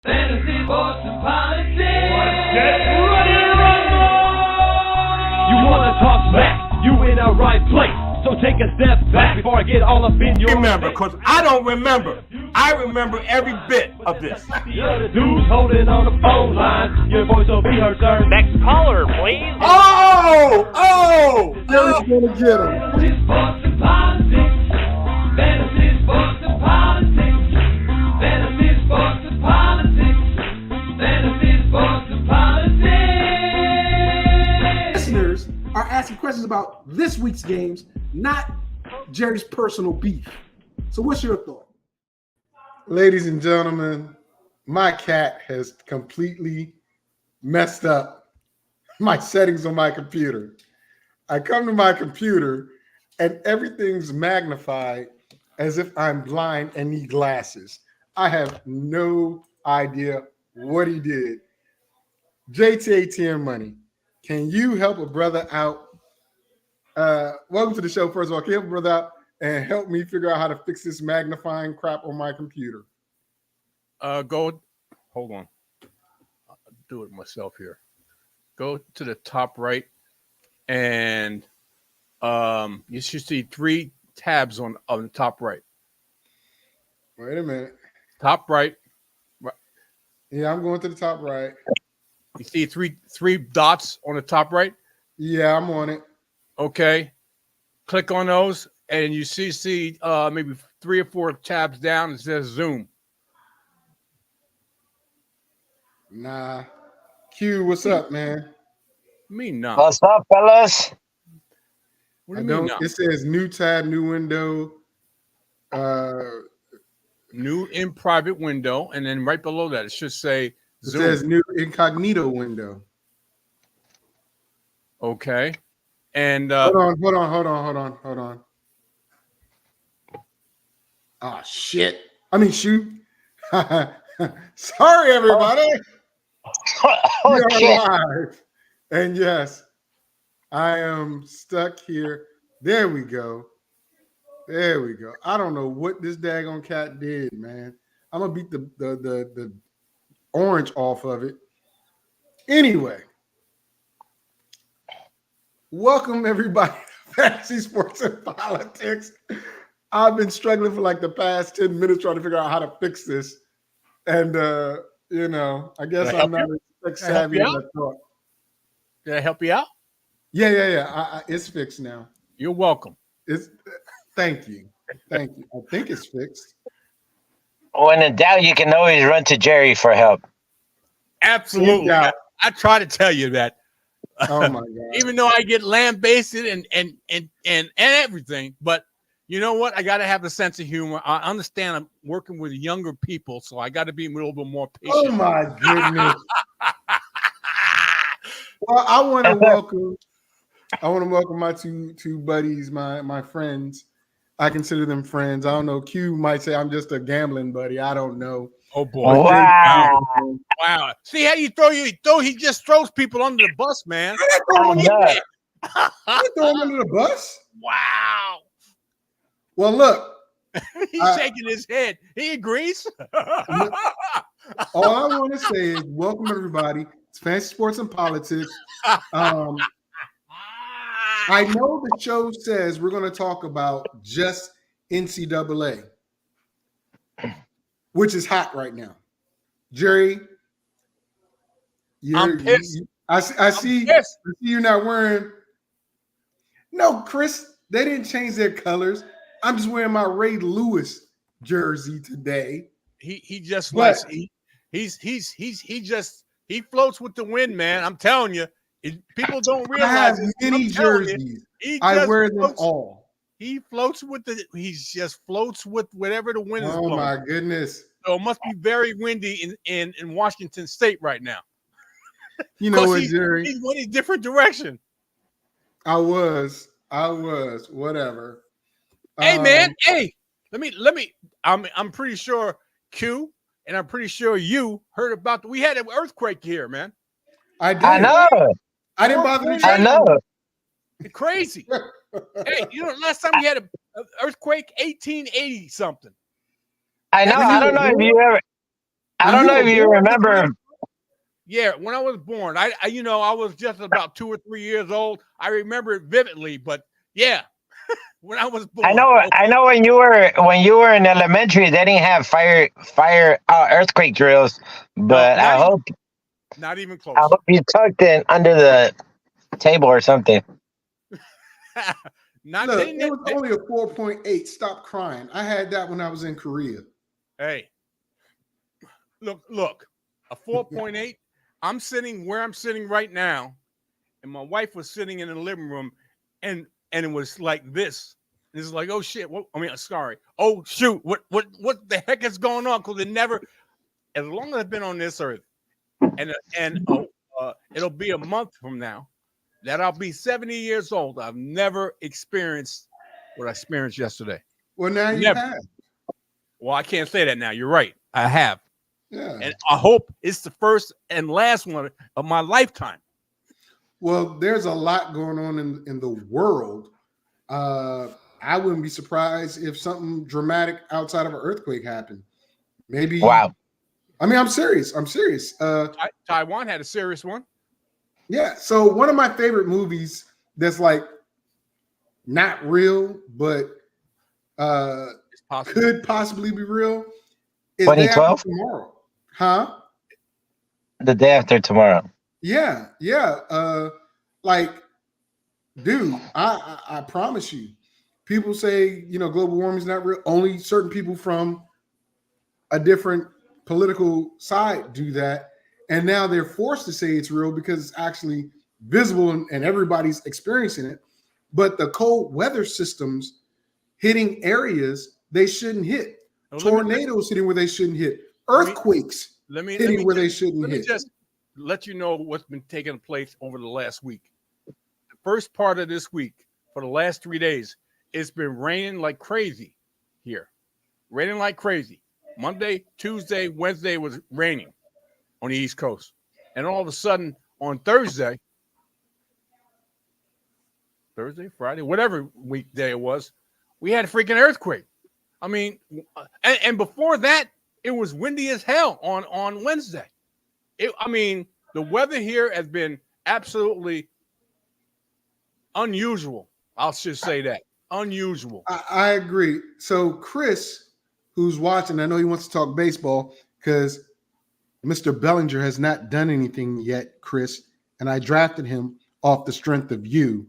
Fantasy, sports, and politics. Get ready to rumble! You wanna talk smack? You in the right place. So take a step back before I get all up in your Remember, because I don't remember. I remember every bit of this. You're the dudes holding on the phone line. Your voice will be heard, sir. Next caller, please. Oh! Jerry's gonna get him. Fantasy, sports, and politics. Fantasy, sports, and politics. Fantasy, sports, and politics. Fantasy, sports, and politics. Listeners are asking questions about this week's games, not Jerry's personal beef. So what's your thought? Ladies and gentlemen, my cat has completely messed up my settings on my computer. I come to my computer and everything's magnified as if I'm blind and need glasses. I have no idea what he did. JTATM Money, can you help a brother out? Welcome to the show, first of all. Can you help a brother out and help me figure out how to fix this magnifying crap on my computer? Hold on. I'll do it myself here. Go to the top right, and you should see 3 tabs on the top right. Wait a minute. Top right. Yeah, I'm going to the top right. You see three dots on the top right? Yeah, I'm on it. Okay. Click on those, and you see maybe 3 or 4 tabs down. It says Zoom. Nah. Q, what's up, man? Me no. What's up, fellas? What do you mean no? It says new tab, new window. New in private window, and then right below that, it should say It Zoom. says new incognito window. Okay. And Hold on. Oh shit. I mean shoot. Sorry, everybody. We are live. And yes, I am stuck here. There we go. I don't know what this daggone cat did, man. I'm gonna beat the orange off of it. Anyway, welcome everybody to Fantasy Sports and Politics. I've been struggling for like the past 10 minutes trying to figure out how to fix this. And I guess I'm not as tech savvy as I thought. did I help you out? Yeah. It's fixed now. You're welcome. Thank you. I think it's fixed. When in doubt, you can always run to Jerry for help. Absolutely. Yeah. I try to tell you that. Oh my god. Even though I get lambasted and everything, but you know what? I got to have a sense of humor. I understand I'm working with younger people, so I got to be a little bit more patient. Oh my goodness. Well, I want to welcome my two buddies, my friends. I consider them friends. I don't know. Q might say I'm just a gambling buddy. I don't know. Oh boy! Wow. Wow! See how you throw he just throws people under the bus, man. I throw him under the bus. Wow! Well, look. He's shaking his head. He agrees. All I want to say is welcome everybody. It's Fantasy Sports and Politics. I know the show says we're going to talk about just NCAA, which is hot right now. Jerry, I'm pissed. I see you're not wearing. No, Chris, they didn't change their colors. I'm just wearing my Ray Lewis jersey today. He just But- likes he floats with the wind, man. I'm telling you. People don't I have realize this. many I'm telling you, jerseys. he I just wear them floats- all. He floats with floats with whatever the wind is Oh blowing. my goodness. So it must be very windy in Washington State right now. You know what, he's Jerry? going a different direction. I was. Whatever. Hey man, hey, let me. I'm pretty sure Q and I'm pretty sure you heard about. We had an earthquake here, man. I did. I know. I didn't bother to I know. Crazy. Hey, last time we had an earthquake, 1880 something. I know. I don't know if you ever. I When don't know were if you born, remember. Yeah, when I was born, I I was just about 2 or 3 years old. I remember it vividly, but yeah, when I was I born. know. I Okay, know when you were in elementary, they didn't have earthquake drills. no, But not even I close. hope you tucked it under the table or something. Not Look, it they, was only a 4.8. Stop crying. I had that when I was in Korea. Hey, look, a 4.8. I'm sitting where I'm sitting right now, and my wife was sitting in the living room, and it was like this. It's like, oh shit. Sorry. Oh shoot. What the heck is going on? Because it never, as long as I've been on this earth, and it'll be a month from now that I'll be 70 years old. I've never experienced what I experienced yesterday. Well, now you Never. have. Well, I can't say that now. You're right. I have. Yeah. And I hope it's the first and last one of my lifetime. Well, there's a lot going on in the world. I wouldn't be surprised if something dramatic outside of an earthquake happened. Maybe. Wow. I mean, I'm serious. I'm serious. Taiwan had a serious one. Yeah. So one of my favorite movies that's like not real, but It's possible. could possibly be real is Day After 2012, Tomorrow. Huh? the day after tomorrow. Yeah, yeah. Like, dude, I promise you, people say, global warming is not real. Only certain people from a different political side do that. And now they're forced to say it's real because it's actually visible and everybody's experiencing it. But the cold weather systems hitting areas they shouldn't hit. Tornadoes hitting where they shouldn't hit. Earthquakes hitting where they shouldn't hit. Let me just let you know what's been taking place over the last week. The first part of this week, for the last 3 days, it's been raining like crazy here. Raining like crazy. Monday, Tuesday, Wednesday was raining on the East Coast. And all of a sudden on Thursday, Friday, whatever weekday it was, we had a freaking earthquake. I mean, and before that, it was windy as hell on Wednesday. The weather here has been absolutely unusual. I'll just say that. Unusual. I agree. So Chris, who's watching, I know he wants to talk baseball because Mr. Bellinger has not done anything yet, Chris, and I drafted him off the strength of you.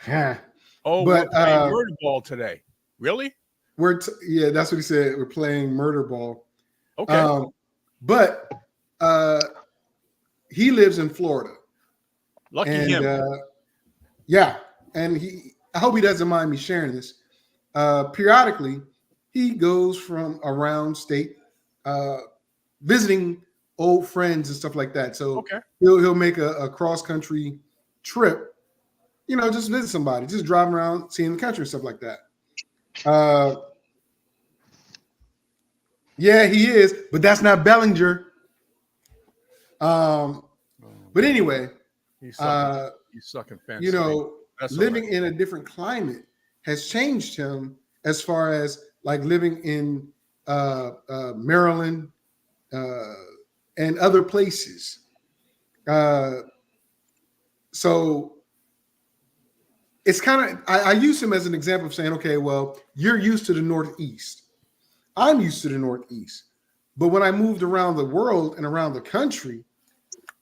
We're playing murder ball today. Really? Yeah, that's what he said. We're playing murder ball. Okay. But he lives in Florida. Lucky him. Yeah, and I hope he doesn't mind me sharing this. Periodically, he goes from around state, visiting old friends and stuff like that. So Okay. he'll make a cross country trip, just visit somebody, just driving around, seeing the country and stuff like that. Yeah, he is, but that's not Bellinger. But anyway, He's sucking fancy. Living in a different climate has changed him as far as like living in Maryland and other places. So it's kind of, I use him as an example of saying, okay, well, you're used to the Northeast. I'm used to the Northeast. But when I moved around the world and around the country,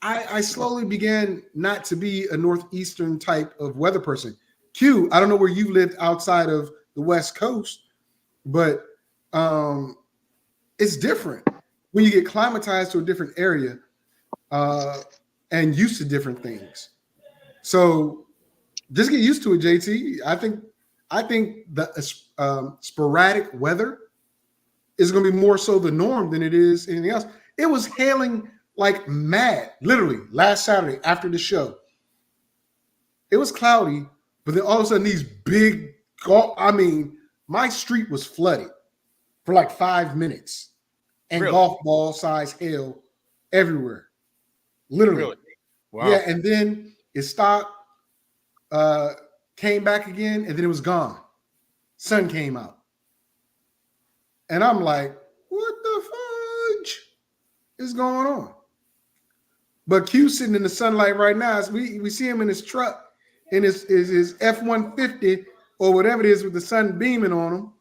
I slowly began not to be a Northeastern type of weather person. Q, I don't know where you lived outside of the West Coast, but it's different when you get climatized to a different area and used to different things. So just get used to it, JT. I think the sporadic weather is going to be more so the norm than it is anything else. It was hailing like mad, literally, last Saturday after the show. It was cloudy, but then all of a sudden these big, my street was flooded for like 5 minutes and Really? golf ball size hail everywhere. Literally. Really? Wow. Yeah, and then it stopped, came back again, and then it was gone. Sun came out. And I'm like, what the fudge? is going on? But Q sitting in the sunlight right now. We see him in his truck, in his F-150 or whatever it is with the sun beaming on him.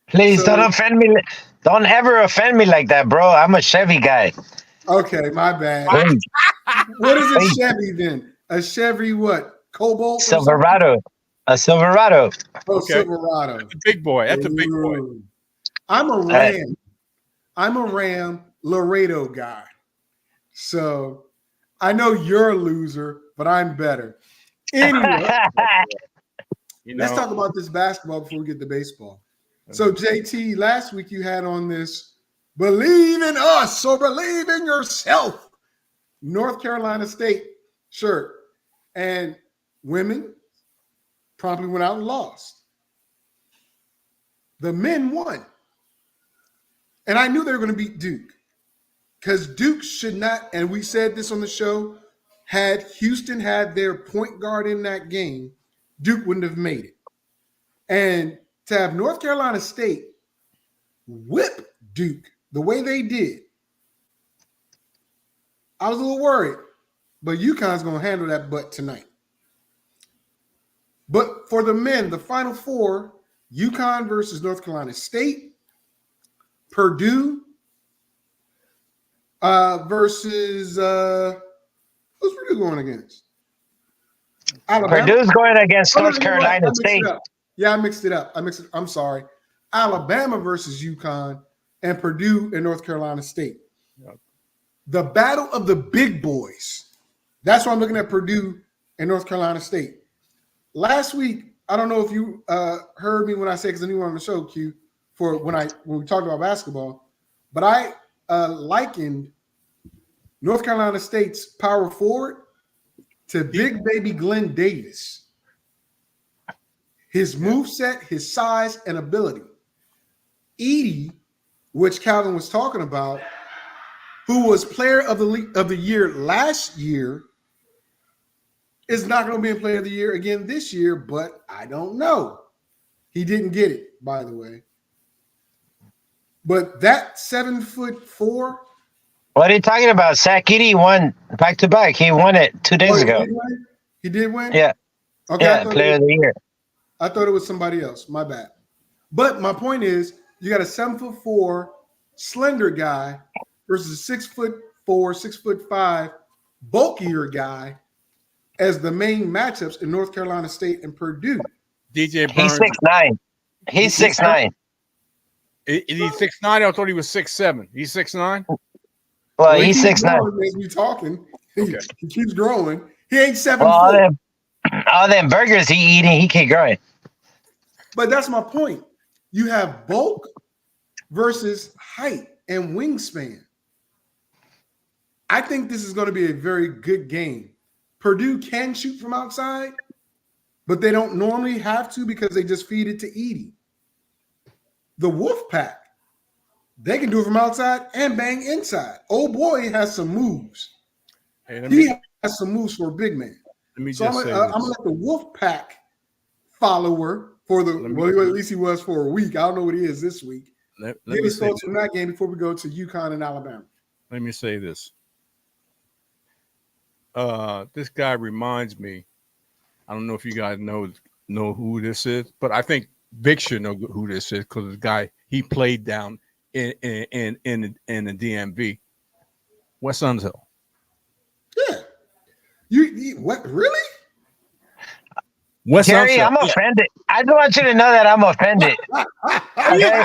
Please So- don't offend me. Don't ever offend me like that, bro. I'm a Chevy guy. Okay, my bad. Please. What is a Please. Chevy then? A Chevy what? Cobalt? or something? Silverado. A Silverado. Oh, Okay. Silverado. That's a big boy. That's a big boy. Ooh. I'm a Ram. I'm a Ram Laredo guy. So I know you're a loser, but I'm better. Anyway, let's talk about this basketball before we get to baseball. So JT, last week you had on this believe in us or believe in yourself North Carolina State shirt, and women promptly went out and lost. The men won. And I knew they were going to beat Duke because Duke should not, and we said this on the show, had Houston had their point guard in that game, Duke wouldn't have made it. And to have North Carolina State whip Duke the way they did, I was a little worried, but UConn's going to handle that butt tonight. But for the men, the Final Four, UConn versus North Carolina State, Purdue versus who's Purdue going against? Alabama. Purdue's going against Oh, no, North you're right. Carolina I mixed State. it up. Yeah, I mixed it up. I'm sorry. Alabama versus UConn and Purdue and North Carolina State. Yep. The battle of the big boys. That's why I'm looking at Purdue and North Carolina State. Last week, I don't know if you heard me when I said, because I knew you were on the show, Q, for when we talked about basketball, but I likened North Carolina State's power forward to big baby Glenn Davis. His moveset, his size, and ability. Edie, which Calvin was talking about, who was player of the year last year, is not going to be in player of the year again this year, but I don't know. He didn't get it, by the way. But that 7'4". What are you talking about? Zach Edey won back to back. He won it 2 days ago. He did win? Yeah. Okay. Yeah, player of the year. I thought it was somebody else. My bad. But my point is, you got a 7'4" slender guy versus a 6'4", 6'5" bulkier guy as the main matchups in North Carolina State and Purdue. DJ Burns. He's 6'9". He's 6'9". Is he 6'9"? I thought he was 6'7". He's 6'9"? Well, he's 6'9". As we talking, Okay. he keeps growing. He ain't 7'4". Well, all them burgers he eating, he keep growing. But that's my point. You have bulk versus height and wingspan. I think this is going to be a very good game. Purdue can shoot from outside, but they don't normally have to because they just feed it to Edey. The Wolfpack, they can do it from outside and bang inside. Oh boy, has some moves. Hey, He has some moves for a big man. let me So just I'm say gonna this. let the Wolfpack follower for the at least he was for a week. I don't know what he is this week. Let Give me us say thoughts from that game before we go to UConn and Alabama. Let me say this. This guy reminds me. I don't know if you guys know who this is, but I think Vic should know who this is because the guy he played down in the DMV, West Unshill. Yeah, you what really? West Jerry, Unshill. I'm offended. I just want you to know that I'm offended. Okay?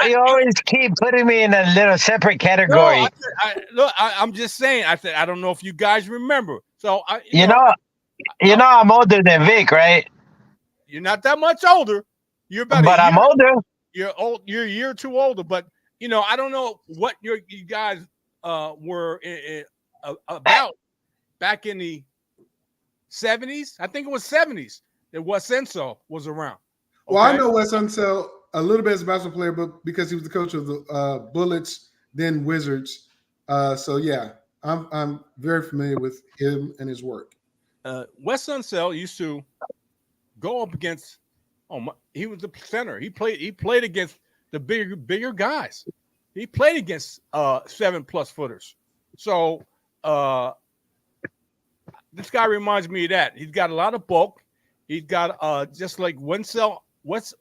You always keep putting me in a little separate category. No, I'm just saying. I said I don't know if you guys remember. So You know I'm older than Vic, right? you're not that much older. You're about. But I'm older. You're old. You're a year or two older. But I don't know what you guys were about back in the 70s. I think it was 70s that Wes Enso was around. Okay? Well, I know Wes Unseld a little bit as a basketball player, but because he was the coach of the Bullets, then Wizards. So yeah, I'm very familiar with him and his work. Wes Unseld used to go up against. He was the center. He played against the bigger guys. He played against 7+ footers. So this guy reminds me of that. He's got a lot of bulk. He's got just like Unseld was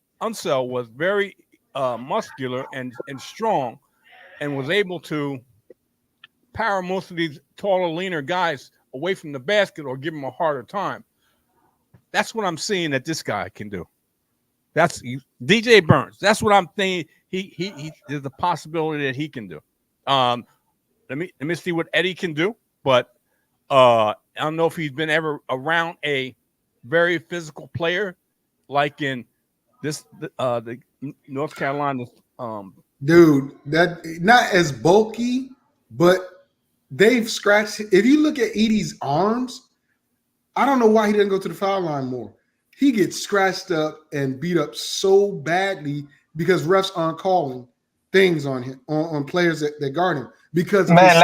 very muscular and strong, and was able to power most of these taller, leaner guys away from the basket or give them a harder time. That's what I'm seeing that this guy can do. That's DJ Burns. That's what I'm thinking. He there's a possibility that he can do. Let me see what Eddie can do, but I don't know if he's been ever around a very physical player like in the North Carolina. Dude, that not as bulky, but they've scratched. If you look at Edie's arms, I don't know why he didn't go to the foul line more. He gets scratched up and beat up so badly because refs aren't calling things on him, on players that guard him. Because man,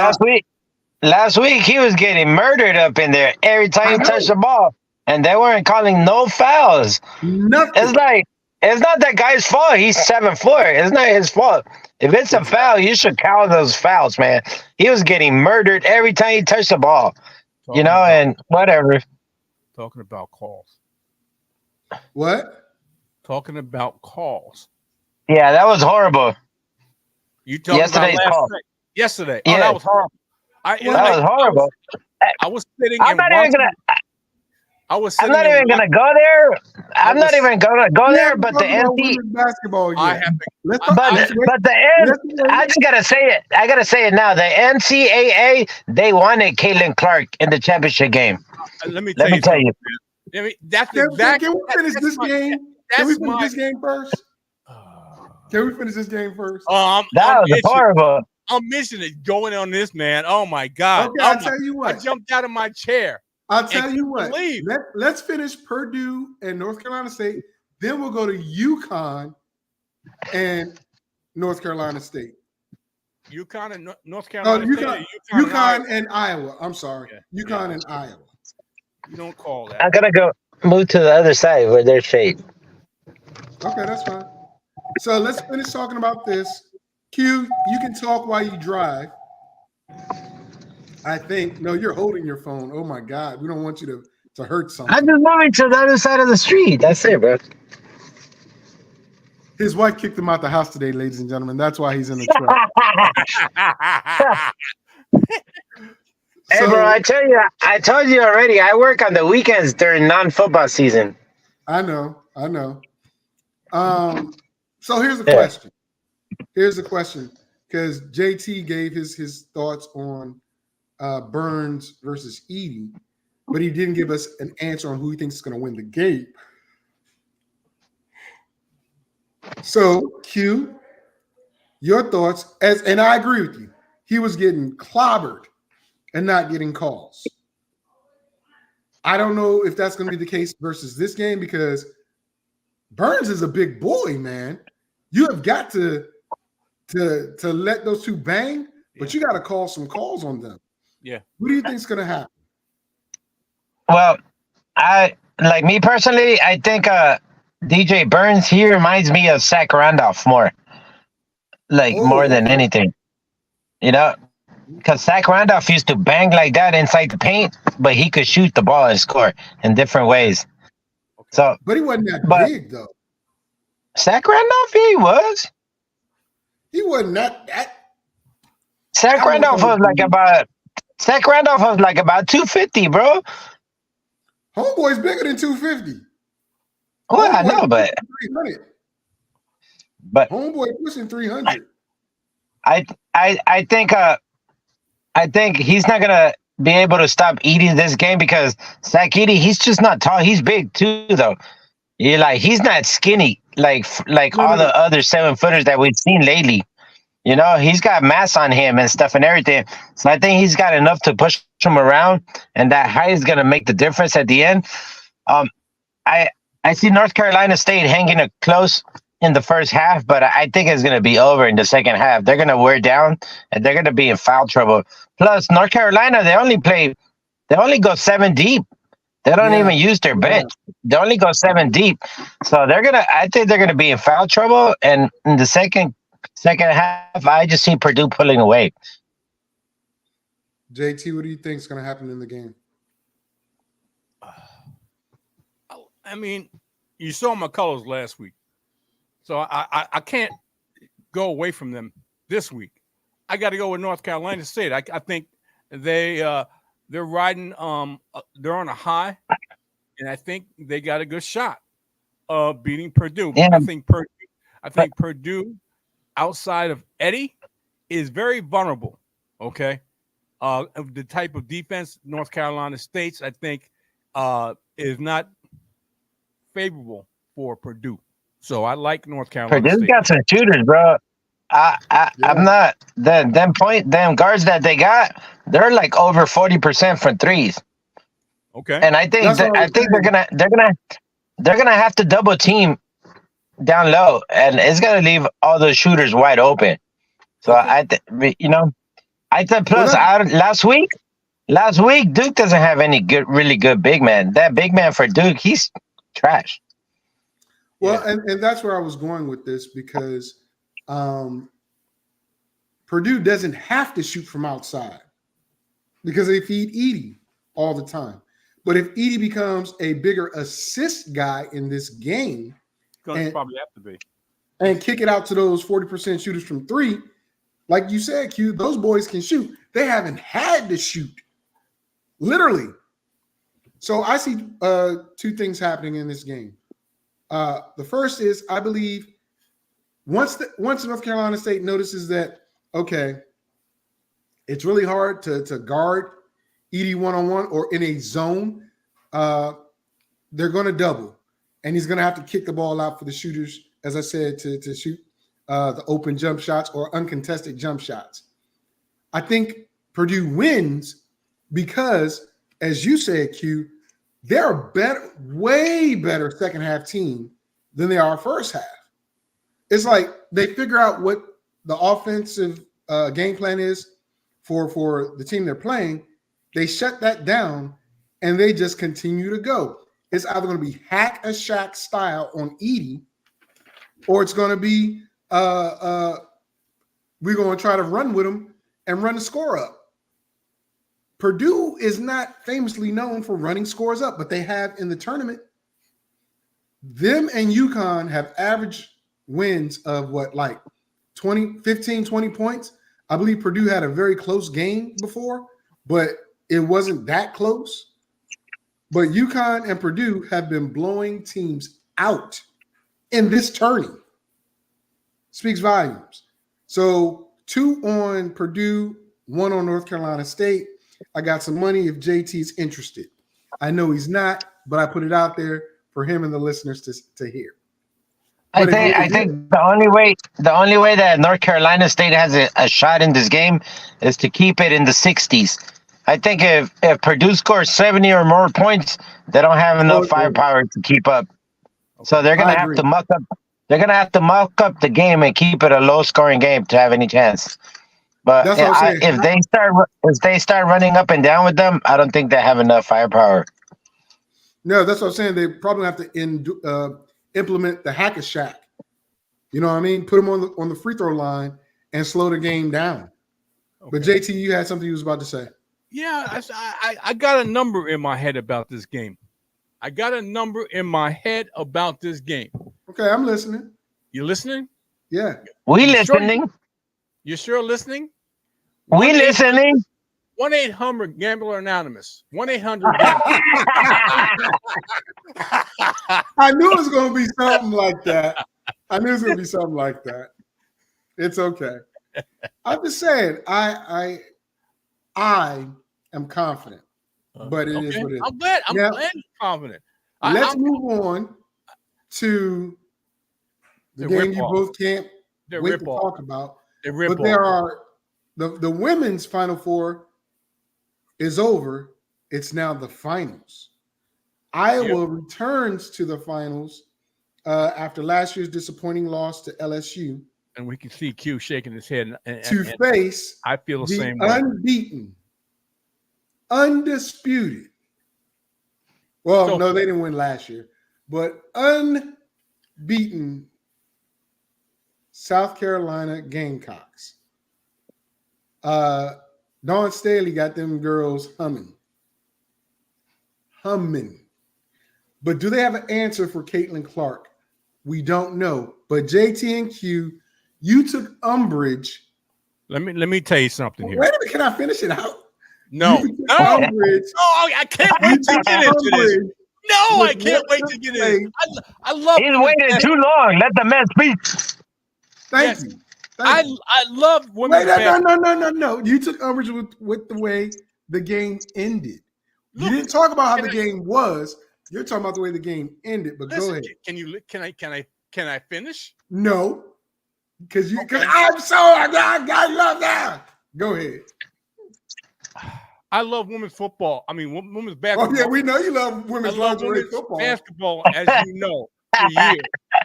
last week he was getting murdered up in there every time he touched the ball, and they weren't calling no fouls. Nothing. It's not that guy's fault. He's 7'4". It's not his fault. If it's a foul, you should count those fouls, man. He was getting murdered every time he touched the ball, and whatever. Talking about calls. What? Talking about calls. Yeah, that was horrible. You talking Yesterday's about last call. night? Yesterday. Yeah. Oh, that was horrible. That was horrible. I was sitting. I'm not even gonna go there. I'm not even gonna go there. But the NCAA basketball. I just gotta say it. I gotta say it now. The NCAA, they wanted Caitlin Clark in the championship game. Let me tell you. That's exactly. Can we finish this game? Can we finish this game first? Can we finish this game first? That was horrible. I'm missing it going on this, man. Oh my God. Okay, I'll tell you what. I jumped out of my chair. I'll tell you what. Let's finish Purdue and North Carolina State. Then we'll go to UConn and North Carolina State. UConn and North Carolina State. UConn and Iowa. I'm sorry. Yeah, UConn and Iowa. You don't call that. I'm gonna go move to the other side where there's shade. Okay, that's fine. So let's finish talking about this. Q, you can talk while you drive. I think. No, you're holding your phone. Oh my God. We don't want you to hurt something. I'm just moving to the other side of the street. That's it, bro. His wife kicked him out the house today, ladies and gentlemen. That's why he's in the truck. Hey, bro, I told you already, I work on the weekends during non-football season. I know. So here's the question. Here's the question, because JT gave his thoughts on Burns versus Edie, but he didn't give us an answer on who he thinks is going to win the game. So, Q, your thoughts, and I agree with you. He was getting clobbered and not getting calls. I don't know if that's going to be the case versus this game, because Burns is a big boy, man. You have got to let those two bang, but you got to call some calls on them. Yeah. What do you think is going to happen? Well, me personally, I think DJ Burns, he reminds me of Zach Randolph more. More than anything. Because Zach Randolph used to bang like that inside the paint, but he could shoot the ball and score in different ways. Okay. But he wasn't that big, though. Zach Randolph, he was. He wasn't that. Zach Randolph was like about 250, bro. Homeboy's bigger than 250. Well, I know, but 300. But Homeboy pushing 300. I think he's not gonna be able to stop Edie this game, because Zach Edie, he's just not tall. He's big too, though. He's not skinny like all the other 7-footers that we've seen lately. He's got mass on him and stuff and everything. So I think he's got enough to push him around, and that height is gonna make the difference at the end. I see North Carolina State hanging it close in the first half, but I think it's gonna be over in the second half. They're gonna wear down, and they're gonna be in foul trouble. Plus, North Carolina, they only go 7 deep. They don't even use their bench. They only go 7 deep. So I think they're gonna be in foul trouble. And in the second Second half, I just see Purdue pulling away. JT, what do you think is going to happen in the game? I mean, you saw my colors last week, so I can't go away from them this week. I got to go with North Carolina State. I think they're riding. They're on a high, and I think they got a good shot of beating Purdue. Yeah. I think Purdue, outside of Eddie, is very vulnerable. Okay, of the type of defense North Carolina State's, I think, is not favorable for Purdue. So I like North Carolina Purdue State. got some shooters, bro. I'm not them guards that they got. They're like over 40% from threes. Okay, And I think they're gonna have to double team down low, and it's gonna leave all those shooters wide open. So I thought plus last week Duke doesn't have any really good big man. That big man for Duke, he's trash. Well, and that's where I was going with this because Purdue doesn't have to shoot from outside because they feed Edie all the time. But if Edie becomes a bigger assist guy in this game, going to probably have to be, and kick it out to those 40% shooters from three, like you said, Q, those boys can shoot. They haven't had to shoot, literally. So I see two things happening in this game. The first is, I believe, once North Carolina State notices that, okay, it's really hard to guard Edie one-on-one or in a zone, they're going to double. And he's going to have to kick the ball out for the shooters, as I said, to shoot the open jump shots or uncontested jump shots. I think Purdue wins because, as you said, Q, they're a better, way better second half team than they are first half. It's like they figure out what the offensive game plan is for the team they're playing. They shut that down and they just continue to go. It's either going to be hack a Shaq style on Edie, or it's going to be we're going to try to run with them and run the score up. Purdue is not famously known for running scores up, but they have in the tournament. Them and UConn have average wins of what, like 15, 20 points. I believe Purdue had a very close game before, but it wasn't that close. But UConn and Purdue have been blowing teams out in this tourney. Speaks volumes. So 2 on Purdue, 1 on North Carolina State. I got some money if JT's interested. I know he's not, but I put it out there for him and the listeners to hear. I think the only way that North Carolina State has a shot in this game is to keep it in the 60s. I think if Purdue scores 70 or more points, they don't have enough firepower to keep up. So they're gonna have to muck up. They're gonna have to muck up the game and keep it a low-scoring game to have any chance. But if they start running up and down with them, I don't think they have enough firepower. No, that's what I'm saying. They probably have to implement the hack a Shaq. You know what I mean? Put them on the free throw line and slow the game down. Okay. But JT, you had something you was about to say. Yeah, I got a number in my head about this game. Okay, I'm listening. You listening? Yeah. We listening. You sure listening? We listening. 1-800 Gambler Anonymous. 1-800. I knew it was going to be something like that. It's okay. I'm just saying, I am confident, but it is what it is. I'm glad you're confident. Let's move on to the game you both can't wait to talk about. But there are the women's Final Four is over. It's now the finals. Iowa returns to the finals after last year's disappointing loss to LSU. And we can see Q shaking his head. To face I feel the same way. Unbeaten, undisputed. Well, no, they didn't win last year, but unbeaten South Carolina Gamecocks. Dawn Staley got them girls humming. But do they have an answer for Caitlin Clark? We don't know. But JT and Q, you took umbrage. Let me tell you something here. Wait a minute, can I finish it out? No, You took no, umbrage. oh, I can't wait to get into this. No, I can't wait to get in. I love. He's waiting too long. Let the man speak. Thank you. I love women's basketball. No. You took umbrage with the way the game ended. You didn't talk about how the game was. You're talking about the way the game ended. But go ahead. Can I finish? No, because I love that. Go ahead. I love women's football. I mean, women's basketball. Oh yeah, we know you love women's football. Basketball, as you know, for years.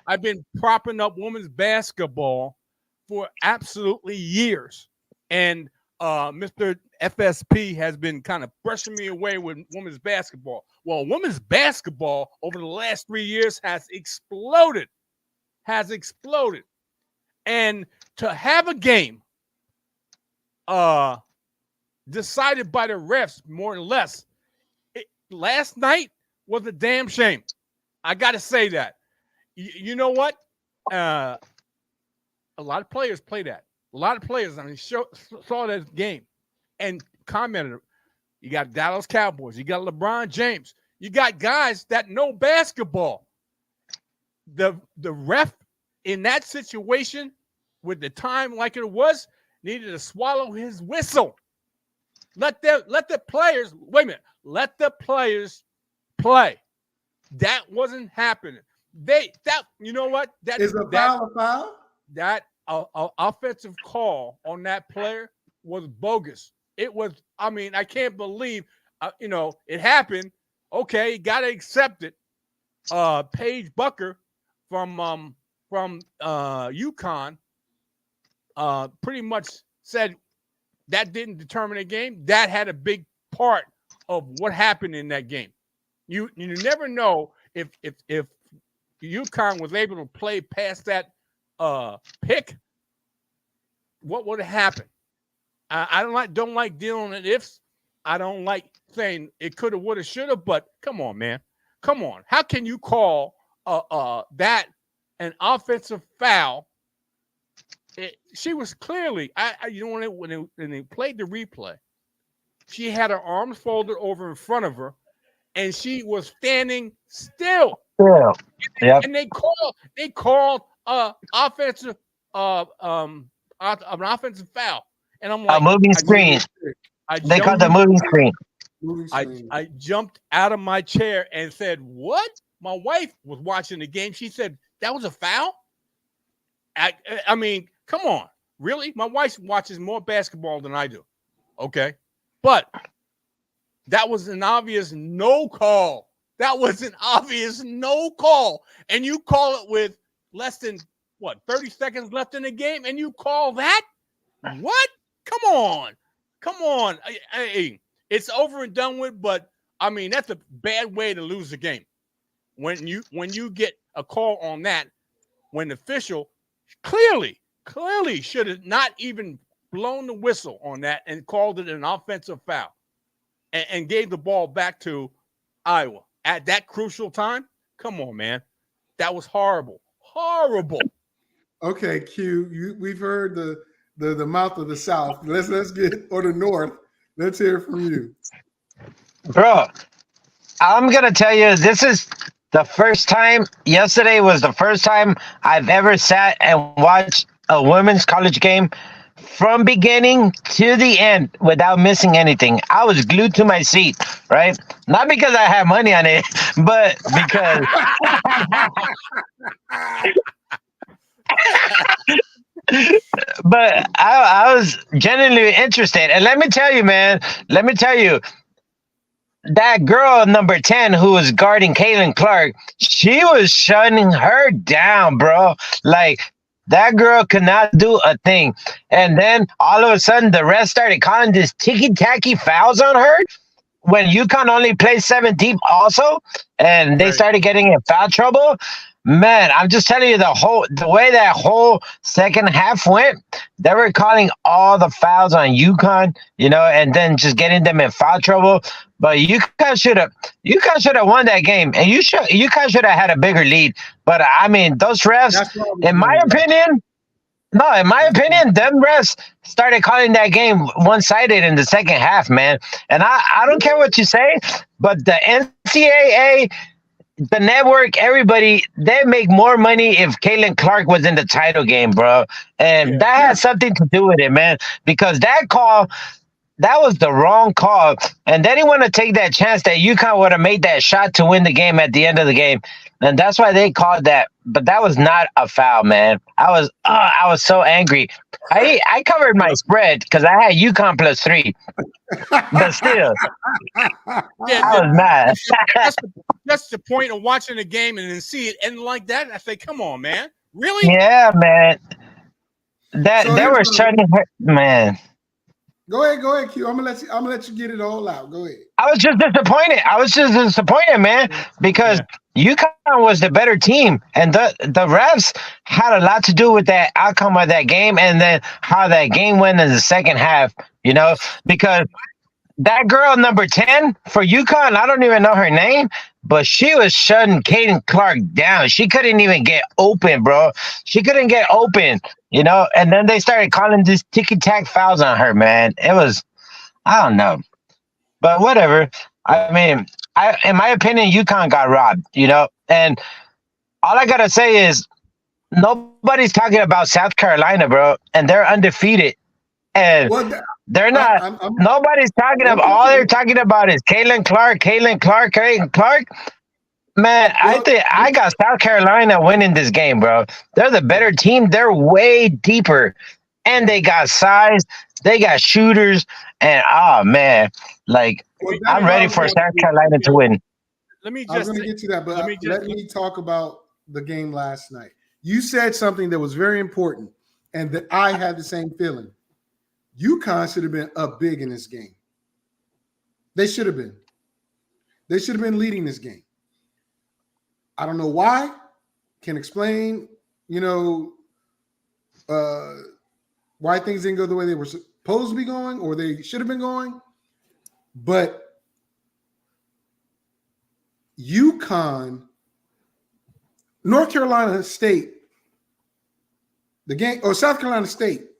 I've been propping up women's basketball for absolutely years, and Mr. FSP has been kind of brushing me away with women's basketball. Well, women's basketball over the last 3 years has exploded. And to have a game decided by the refs, more or less, last night was a damn shame. I got to say that. You know what? A lot of players play that. A lot of players, saw that game and commented. You got Dallas Cowboys. You got LeBron James. You got guys that know basketball. The ref in that situation with the time like it was needed to swallow his whistle. Let the players let the players play. That wasn't happening. You know what? That is a foul. That offensive call on that player was bogus. It was. I mean, I can't believe. It happened. Okay, got to accept it. Paige Bucker from UConn pretty much said that didn't determine the game. That had a big part of what happened in that game. You never know if UConn was able to play past that pick, what would have happened? I don't like dealing with ifs. I don't like saying it could have, would have, should have. But come on, man, come on. How can you call that an offensive foul? She was clearly, when they played the replay, she had her arms folded over in front of her, and she was standing still. Yeah. Yep. And they called offensive an offensive foul, and I'm like, a moving screen. They called the moving screen. I jumped out of my chair and said, "What?" My wife was watching the game. She said, "That was a foul." I mean, come on, really? My wife watches more basketball than I do. Okay, but that was an obvious no call. That was an obvious no call, and you call it with less than 30 seconds left in the game, and you call that? What? Come on. It's over and done with, but I mean, that's a bad way to lose the game. When you get a call on that, when the official clearly should have not even blown the whistle on that and called it an offensive foul and gave the ball back to Iowa at that crucial time. Come on, man. That was horrible. Okay, Q, we've heard the mouth of the South. Let's get, or the North. Let's hear from you. Bro, I'm going to tell you, this is the first time, yesterday was the first time I've ever sat and watched a women's college game from beginning to the end without missing anything. I was glued to my seat, right? Not because I had money on it, but because... But I was genuinely interested. And let me tell you, man, that girl number 10 who was guarding Caitlin Clark, she was shutting her down, bro. Like, that girl could not do a thing. And then all of a sudden, the rest started calling this ticky-tacky fouls on her when UConn only plays 7 deep also, and they started getting in foul trouble. Man, I'm just telling you the way that whole second half went, they were calling all the fouls on UConn, and then just getting them in foul trouble. But UConn should have won that game, and UConn should have had a bigger lead. But I mean, those refs, That's what I was in my wondering. opinion, no, in my opinion, them refs started calling that game one-sided in the second half, man. And I don't care what you say, but the NCAA, the network, everybody, they make more money if Caitlin Clark was in the title game, bro. And that has something to do with it, man. Because that was the wrong call. And they didn't want to take that chance that UConn would have made that shot to win the game at the end of the game. And that's why they called that. But that was not a foul, man. I was so angry. I covered my spread because I had UConn +3. But still, I was mad. That's the point of watching the game and then see it end like that. And I say, come on, man. Really? Yeah, man. So They were starting to hurt, man. Go ahead, Q. I'm gonna let you get it all out. Go ahead. I was just disappointed, man, because UConn was the better team, and the refs had a lot to do with that outcome of that game, and then how that game went in the second half. Because that girl number 10 for UConn, I don't even know her name, but she was shutting Caden Clark down. She couldn't even get open, bro. She couldn't get open, and then they started calling these ticky-tack fouls on her, man. It was, I don't know. But whatever. I mean, in my opinion, UConn got robbed, and all I got to say is nobody's talking about South Carolina, bro, and they're undefeated. And they're not. Nobody's talking about. All they're talking about is Caitlin Clark. Man, I think I got South Carolina winning this game, bro. They're the better team. They're way deeper, and they got size. They got shooters, and man, I'm ready for South Carolina to win. I was going to get to that, but let me talk about the game last night. You said something that was very important, and that I had the same feeling. UConn should have been up big in this game. They should have been. They should have been leading this game. I don't know why. Can't explain, why things didn't go the way they were supposed to be going, or they should have been going. But UConn, North Carolina State, the game, or South Carolina State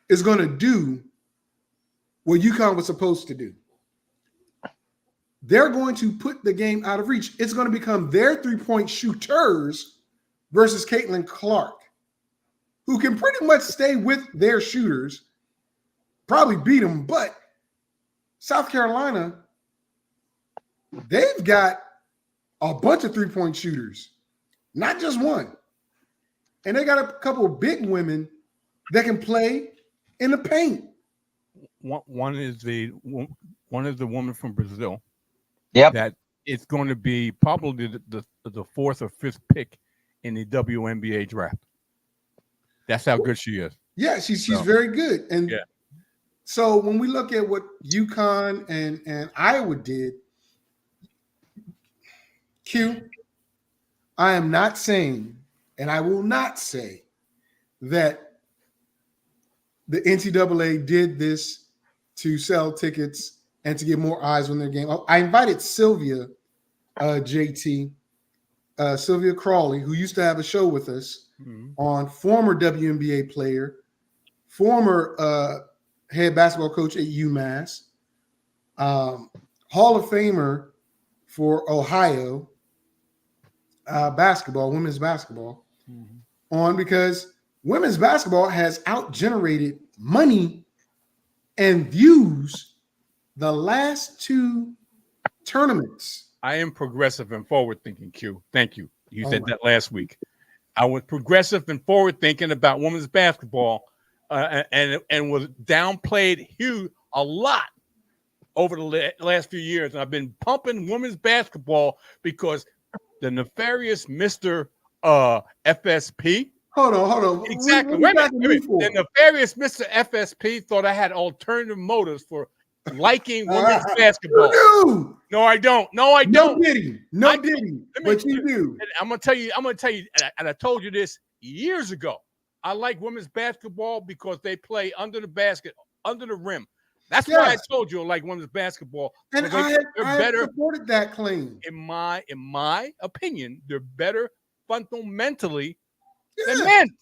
is going to do what UConn was supposed to do. They're going to put the game out of reach. It's going to become their three-point shooters versus Caitlin Clark, who can pretty much stay with their shooters, probably beat them. But South Carolina, they've got a bunch of three-point shooters, not just one. And they got a couple of big women that can play in the paint. One is the woman from Brazil. Yep. That it's going to be probably the fourth or fifth pick in the WNBA draft. That's how good she is. Yeah, she's very good. And so when we look at what UConn and Iowa did, Q, I am not saying, and I will not say, that the NCAA did this to sell tickets and to get more eyes on their game. I invited Sylvia, JT, Sylvia Crawley, who used to have a show with us, on former WNBA player, former head basketball coach at UMass, Hall of Famer for Ohio basketball, women's basketball, on because women's basketball has out-generated money and views the last two tournaments. I am progressive and forward-thinking, Q. Thank you. You said that last week. I was progressive and forward-thinking about women's basketball and was downplayed a lot over the last few years. And I've been pumping women's basketball because the nefarious Mr. FSP. Hold on. Exactly. Wait a minute. The nefarious Mr. FSP thought I had alternative motives for liking women's basketball. You do. No, I don't. No, I No don't. diddy. No I don't. diddy. Let me- But you do. And I'm gonna tell you, and I told you this years ago. I like women's basketball because they play under the basket, under the rim. That's why I Yes. told you I like women's basketball. And because they're I better. have supported that claim. In my opinion, they're better fundamentally than Yeah. men.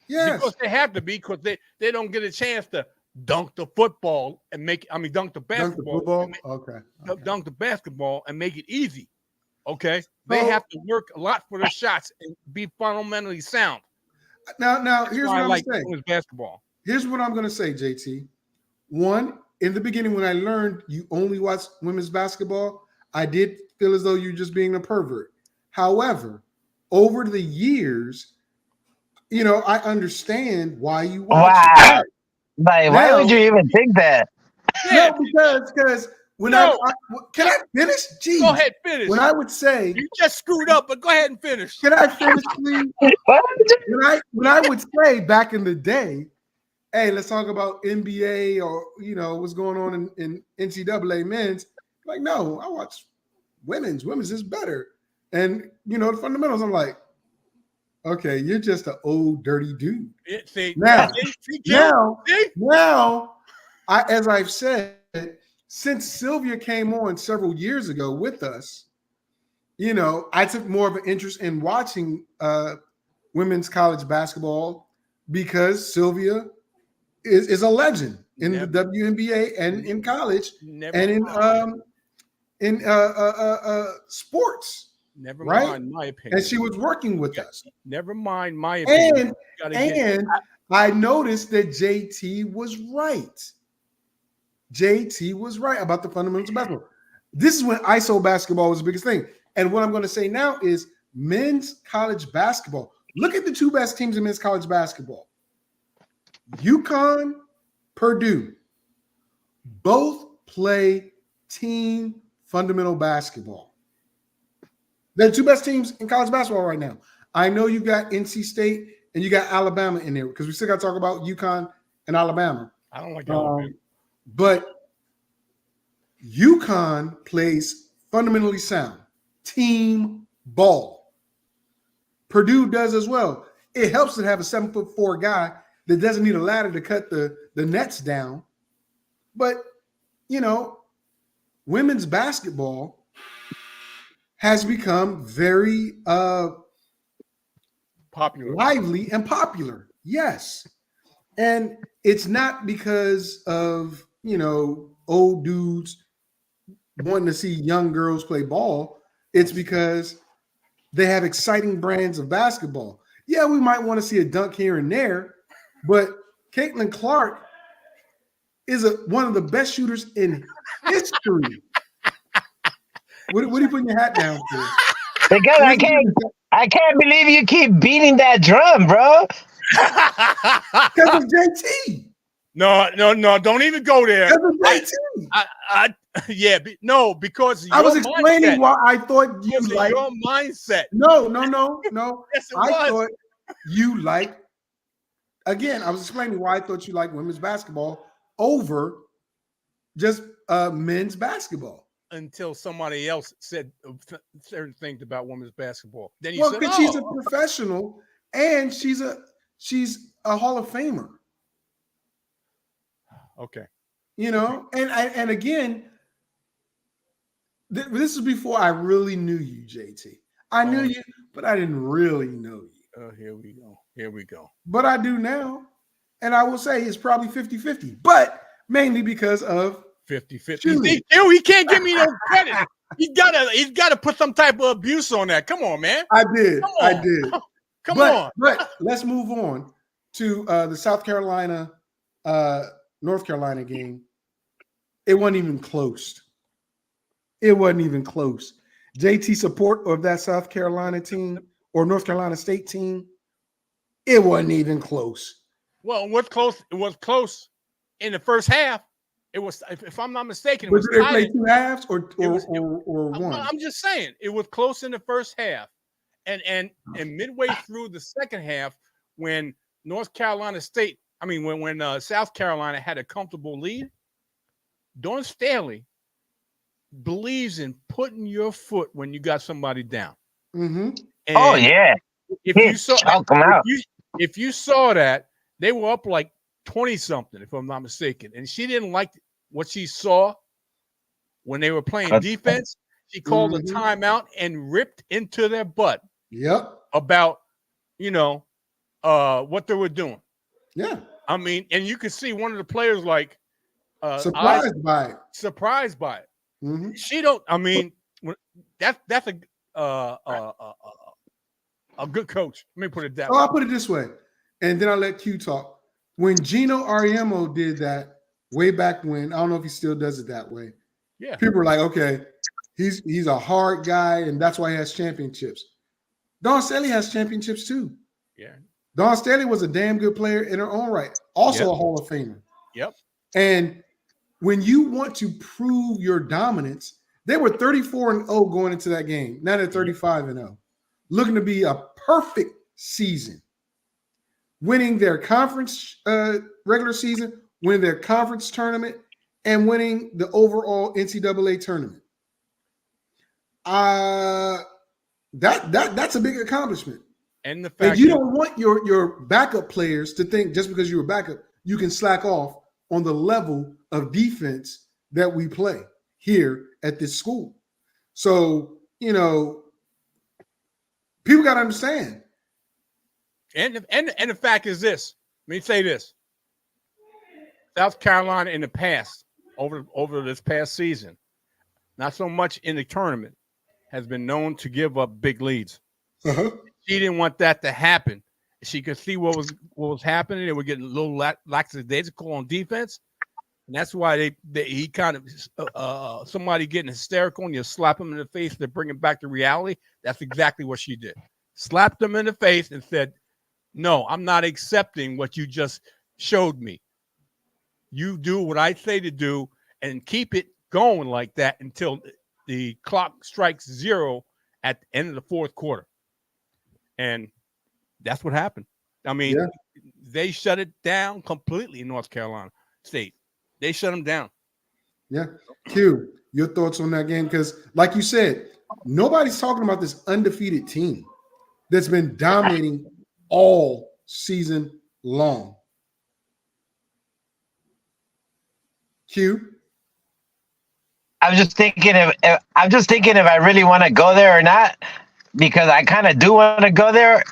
Yes. Because they have to be, because they don't get a chance to dunk the football and dunk the Dunk the basketball. football? and Okay. Dunk the basketball and make it easy. Okay? They So- have to work a lot for their shots and be fundamentally sound. Now, That's here's why what I I'm like saying. women's basketball. Here's what I'm going to say, JT. One, in the beginning, when I learned you only watch women's basketball, I did feel as though you're just being a pervert. However, over the years, I understand why you watch Wow. it. Like, why would you even think that? No, because when can I finish? Jeez. Go ahead, finish. When I would say, You just screwed up, but go ahead and finish. can I finish, please? When I would say back in the day, hey, let's talk about NBA or what's going on in NCAA men's. Like, no, I watch women's. Women's is better. And the fundamentals, I'm like, okay, you're just an old dirty dude. Now, as I've said, since Sylvia came on several years ago with us, I took more of an interest in watching women's college basketball because Sylvia is a legend in the WNBA and in college and in sports. Never right? mind my opinion. And she was working with us. Never mind my opinion. And I noticed that JT was right. JT was right about the fundamentals of basketball. This is when ISO basketball was the biggest thing. And what I'm going to say now is men's college basketball. Look at the two best teams in men's college basketball. UConn, Perdue. Both play team fundamental basketball. They're the two best teams in college basketball right now. I know you got NC State and you got Alabama in there because we still got to talk about UConn and Alabama. I don't like Alabama. But UConn plays fundamentally sound team ball. Purdue does as well. It helps to have a 7'4" guy that doesn't need a ladder to cut the nets down. But, women's basketball has become very Popular, lively and popular. Yes. And it's not because of, old dudes wanting to see young girls play ball. It's because they have exciting brands of basketball. Yeah, we might want to see a dunk here and there, but Caitlin Clark is one of the best shooters in history. What are you putting your hat down for? Because I can't believe you keep beating that drum, bro. Because of JT. No, don't even go there. Because of JT. Because I was explaining why I thought you liked your mindset. No. Yes, it I was. thought you liked. Again, I was explaining why I thought you liked women's basketball over just men's basketball. Until somebody else said certain things about women's basketball. Then you Well, said, because she's a professional and she's a Hall of Famer. Okay. And again, this is before I really knew you, JT. I knew you, but I didn't really know you. Here we go. But I do now. And I will say it's probably 50-50, but mainly because of 50-50. He can't give me no credit. He's gotta put some type of abuse on that. Come on, man. I did. Come on. But let's move on to the South Carolina, North Carolina game. It wasn't even close. JT support of that South Carolina team or North Carolina State team, it wasn't even close. Well, it was close in the first half. It was, if I'm not mistaken, it Did was they tied. play two halves or one? I'm just saying it was close in the first half, and midway through the second half, when South Carolina had a comfortable lead, Dawn Staley believes in putting your foot when you got somebody down. Mm-hmm. And Oh yeah. if you saw Choke 'em out. if you saw that, they were up like 20 something, if I'm not mistaken, and she didn't like what she saw when they were playing defense. She called a timeout and ripped into their butt. Yep. About what they were doing. Yeah. I mean, and you could see one of the players like surprised by it. Surprised by it. Mm-hmm. She don't. I mean, that's a good coach. Let me put it that way. I'll put it this way, and then I'll let Q talk. When Gino Ariemo did that way back when, I don't know if he still does it that way. Yeah. People were like, okay, he's a hard guy, and that's why he has championships. Dawn Staley has championships too. Yeah. Dawn Staley was a damn good player in her own right. Also a Hall of Famer. Yep. And when you want to prove your dominance, they were 34-0 going into that game. Now they're 35-0. Looking to be a perfect season. Winning their conference regular season, winning their conference tournament, and winning the overall NCAA tournament. That's a big accomplishment. And the fact you don't want your backup players to think just because you're a backup, you can slack off on the level of defense that we play here at this school. So, people got to understand. And the fact is this. Let me say this. South Carolina in the past, over this past season, not so much in the tournament, has been known to give up big leads. Uh-huh. She didn't want that to happen. She could see what was happening. They were getting a little lackadaisical on defense, and that's why he kind of somebody getting hysterical and you slap him in the face to bring him back to reality. That's exactly what she did. Slapped him in the face and said, "No, I'm not accepting what you just showed me. You do what I say to do and keep it going like that until the clock strikes 0 at the end of the fourth quarter." And that's what happened. I mean, They shut it down completely in North Carolina State. They shut them down. Yeah. Q, your thoughts on that game? Because like you said, nobody's talking about this undefeated team that's been dominating all season long. Q? I'm just thinking if I really want to go there or not, because I kind of do want to go there,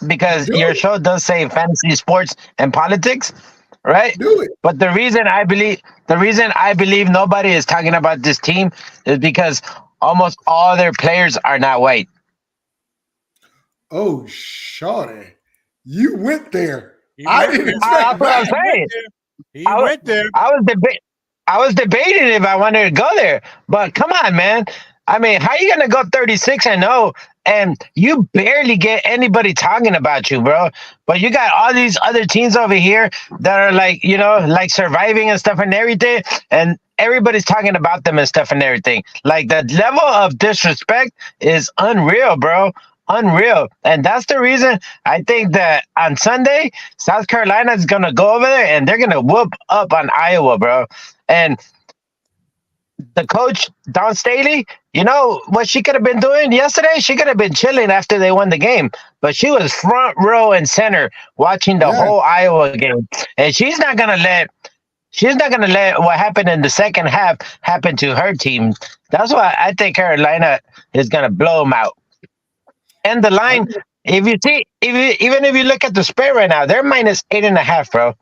because your show does say fantasy sports and politics, right? Do it. But the reason I believe nobody is talking about this team is because almost all their players are not white. Oh, shorty. You went there. I didn't expect That's what I'm saying. He went there. I was debating if I wanted to go there, but come on, man. I mean, how are you gonna go 36-0 and you barely get anybody talking about you, bro? But you got all these other teams over here that are like, like surviving and stuff and everything, and everybody's talking about them and stuff and everything. Like the level of disrespect is unreal, bro. Unreal. And that's the reason I think that on Sunday, South Carolina is going to go over there and they're going to whoop up on Iowa, bro. And the coach, Dawn Staley, what she could have been doing yesterday? She could have been chilling after they won the game. But she was front row and center watching the whole Iowa game. And she's not going to let what happened in the second half happen to her team. That's why I think Carolina is going to blow them out. And the line, even if you look at the spread right now, they're minus 8.5, bro.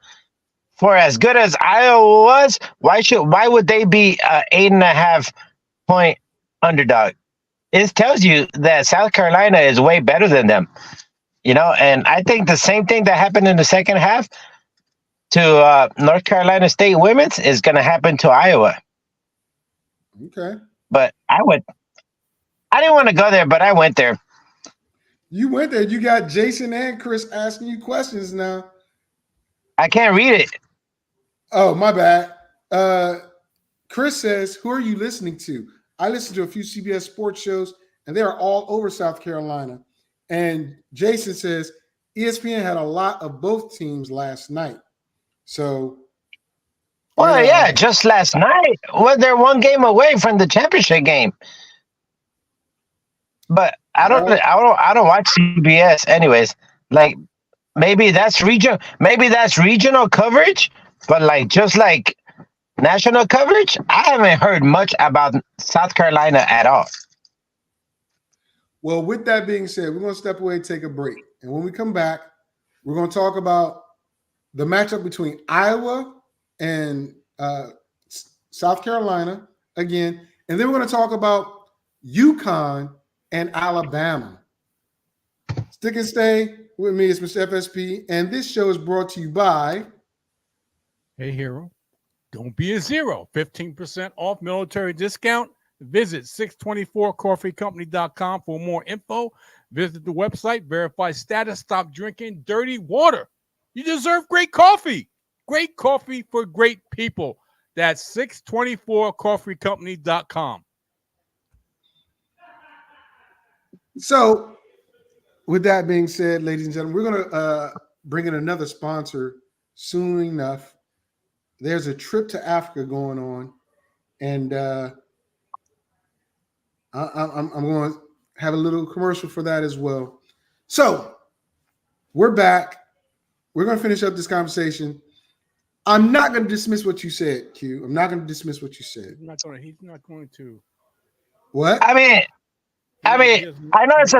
For as good as Iowa was, why would they be 8.5 point underdog? It tells you that South Carolina is way better than them, And I think the same thing that happened in the second half to North Carolina State women's is going to happen to Iowa. Okay. But I didn't want to go there, but I went there. You went there. You got Jason and Chris asking you questions now. I can't read it. Oh, my bad. Chris says, who are you listening to? I listen to a few CBS sports shows, and they are all over South Carolina. And Jason says, ESPN had a lot of both teams last night. So Well, And, yeah, just last night, well, they're one game away from the championship game. But I don't watch CBS anyways. Like maybe that's regional coverage, but like just like national coverage, I haven't heard much about South Carolina at all. well, with that being said, we're going to step away and take a break. And when we come back, we're going to talk about the matchup between Iowa and South Carolina again. And then we're going to talk about UConn and Alabama. Stick and stay with me. It's Mr. FSP. And this show is brought to you by Hey, hero, don't be a zero. 15% off military discount. Visit 624coffeecompany.com for more info. Visit the website, verify status, stop drinking dirty water. You deserve great coffee. Great coffee for great people. That's 624coffeecompany.com. So, with that being said, ladies and gentlemen, we're going to bring in another sponsor soon enough. There's a trip to Africa going on, and I'm going to have a little commercial for that as well. So, we're back. We're going to finish up this conversation. I'm not going to dismiss what you said, Q. I'm not going to dismiss what you said. He's not going to. What? I mean, I know it's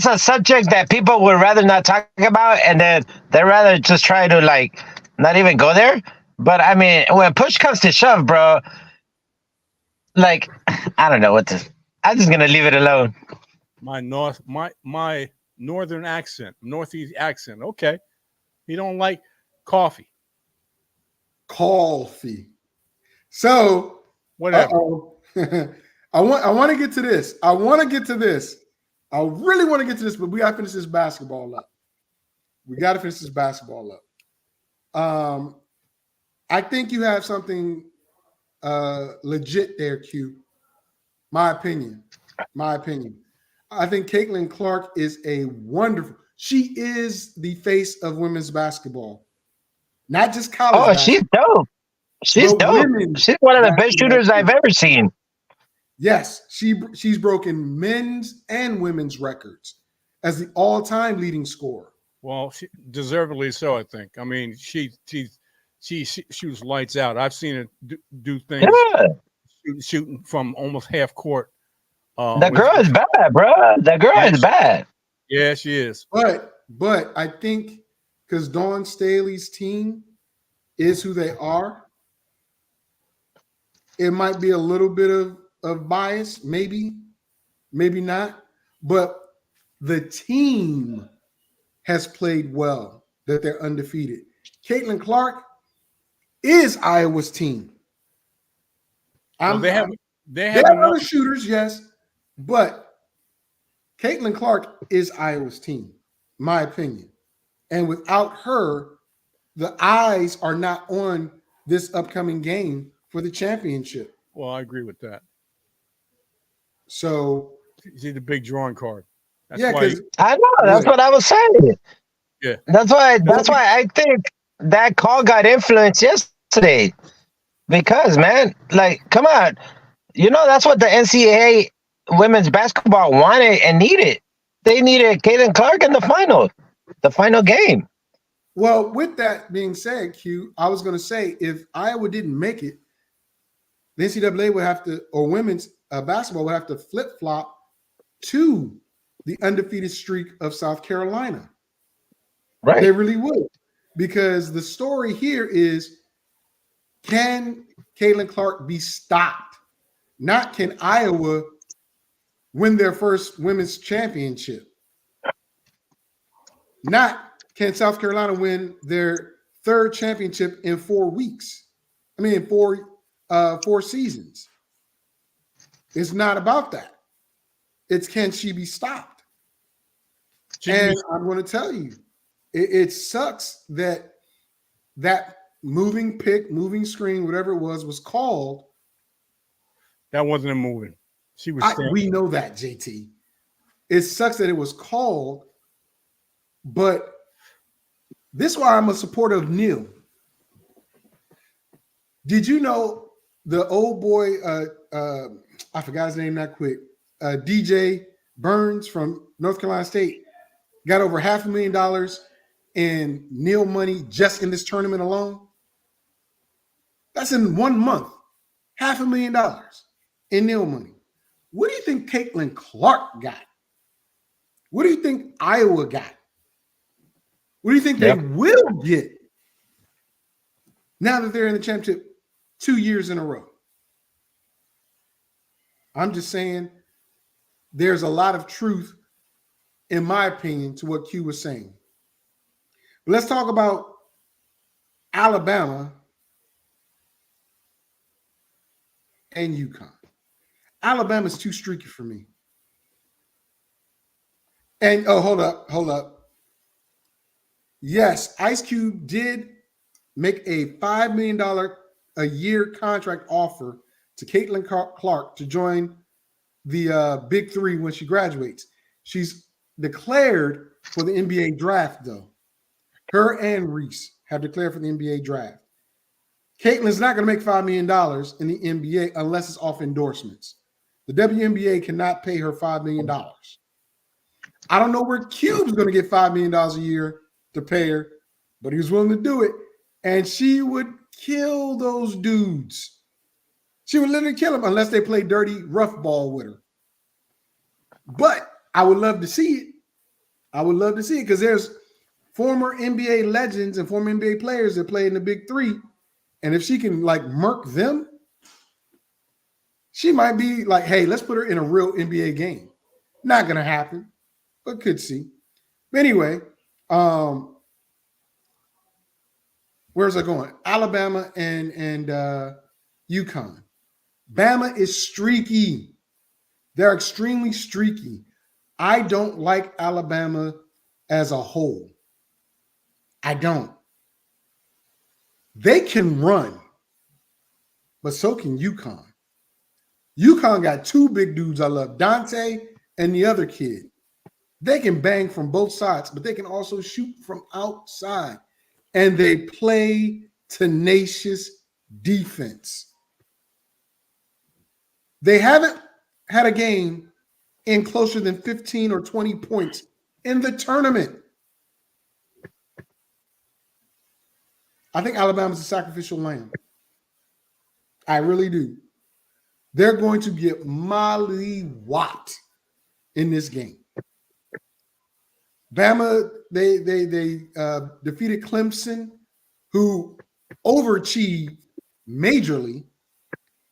a subject that people would rather not talk about, and then they'd rather just try to like not even go there. But I mean, when push comes to shove, bro, like I don't know what to. I'm just gonna leave it alone. My northern accent, northeast accent. Okay, he don't like coffee. Coffee. So Whatever. I want to get to this. I really want to get to this, but we got to finish this basketball up. I think you have something legit there, Q. My opinion. I think Caitlin Clark is she is the face of women's basketball. Not just college basketball. She's dope. She's dope. She's one of the best shooters I've ever seen. Yes, she's broken men's and women's records as the all-time leading scorer. Well, deservedly so, I think. I mean, she was lights out. I've seen her do things, shooting from almost half court. The girl is bad, bro. The girl is bad. Yeah, she is. But I think because Dawn Staley's team is who they are, it might be a little bit of bias, maybe not. But the team has played well, that they're undefeated. Caitlin Clark is Iowa's team. They have other shooters, yes, but Caitlin Clark is Iowa's team, my opinion. And without her, the eyes are not on this upcoming game for the championship. Well, I agree with that. So she's the big drawing card. That's why I know. That's what I was saying. Yeah. That's why I think that call got influenced yesterday. Because, man, like, come on. You know, that's what the NCAA women's basketball wanted and needed. They needed Caitlin Clark in the final game. Well, with that being said, Q, I was going to say, if Iowa didn't make it, the NCAA would have to, or women's basketball would have to flip-flop to the undefeated streak of South Carolina. Right. They really would. Because the story here is, can Caitlin Clark be stopped? Not can Iowa win their first women's championship. Not can South Carolina win their third championship in 4 weeks. I mean, in four seasons. It's not about that. It's can she be stopped? I'm going to tell you, it sucks that moving screen, whatever it was called. That wasn't a moving. She was. We know that, JT. It sucks that it was called, but this is why I'm a supporter of Neil. Did you know the old boy? I forgot his name that quick. DJ Burns from North Carolina State got over $500,000 in nil money just in this tournament alone. That's in 1 month. $500,000 in nil money. What do you think Caitlin Clark got? What do you think Iowa got? What do you think they will get now that they're in the championship 2 years in a row? I'm just saying there's a lot of truth, in my opinion, to what Q was saying. But let's talk about Alabama and UConn. Alabama's too streaky for me. And hold up. Yes, Ice Cube did make a $5 million a year contract offer to Caitlin Clark to join the Big Three when she graduates. She's declared for the NBA draft, though. Her and Reese have declared for the NBA draft. Caitlin's not going to make $5 million in the NBA unless it's off endorsements. The WNBA cannot pay her $5 million. I don't know where Cube's going to get $5 million a year to pay her, but he was willing to do it. And she would kill those dudes. She would literally kill them unless they play dirty rough ball with her. But I would love to see it. I would love to see it because there's former NBA legends and former NBA players that play in the Big Three. And if she can like murk them, she might be like, hey, let's put her in a real NBA game. Not going to happen, but could see. But anyway, where's I going? Alabama and UConn. Bama is streaky. They're extremely streaky. I don't like Alabama as a whole. I don't. They can run, but so can UConn. UConn got two big dudes I love, Dante and the other kid. They can bang from both sides, but they can also shoot from outside. And they play tenacious defense. They haven't had a game in closer than 15 or 20 points in the tournament. I think Alabama's a sacrificial lamb. I really do. They're going to get mollywopped in this game. Bama, they defeated Clemson, who overachieved majorly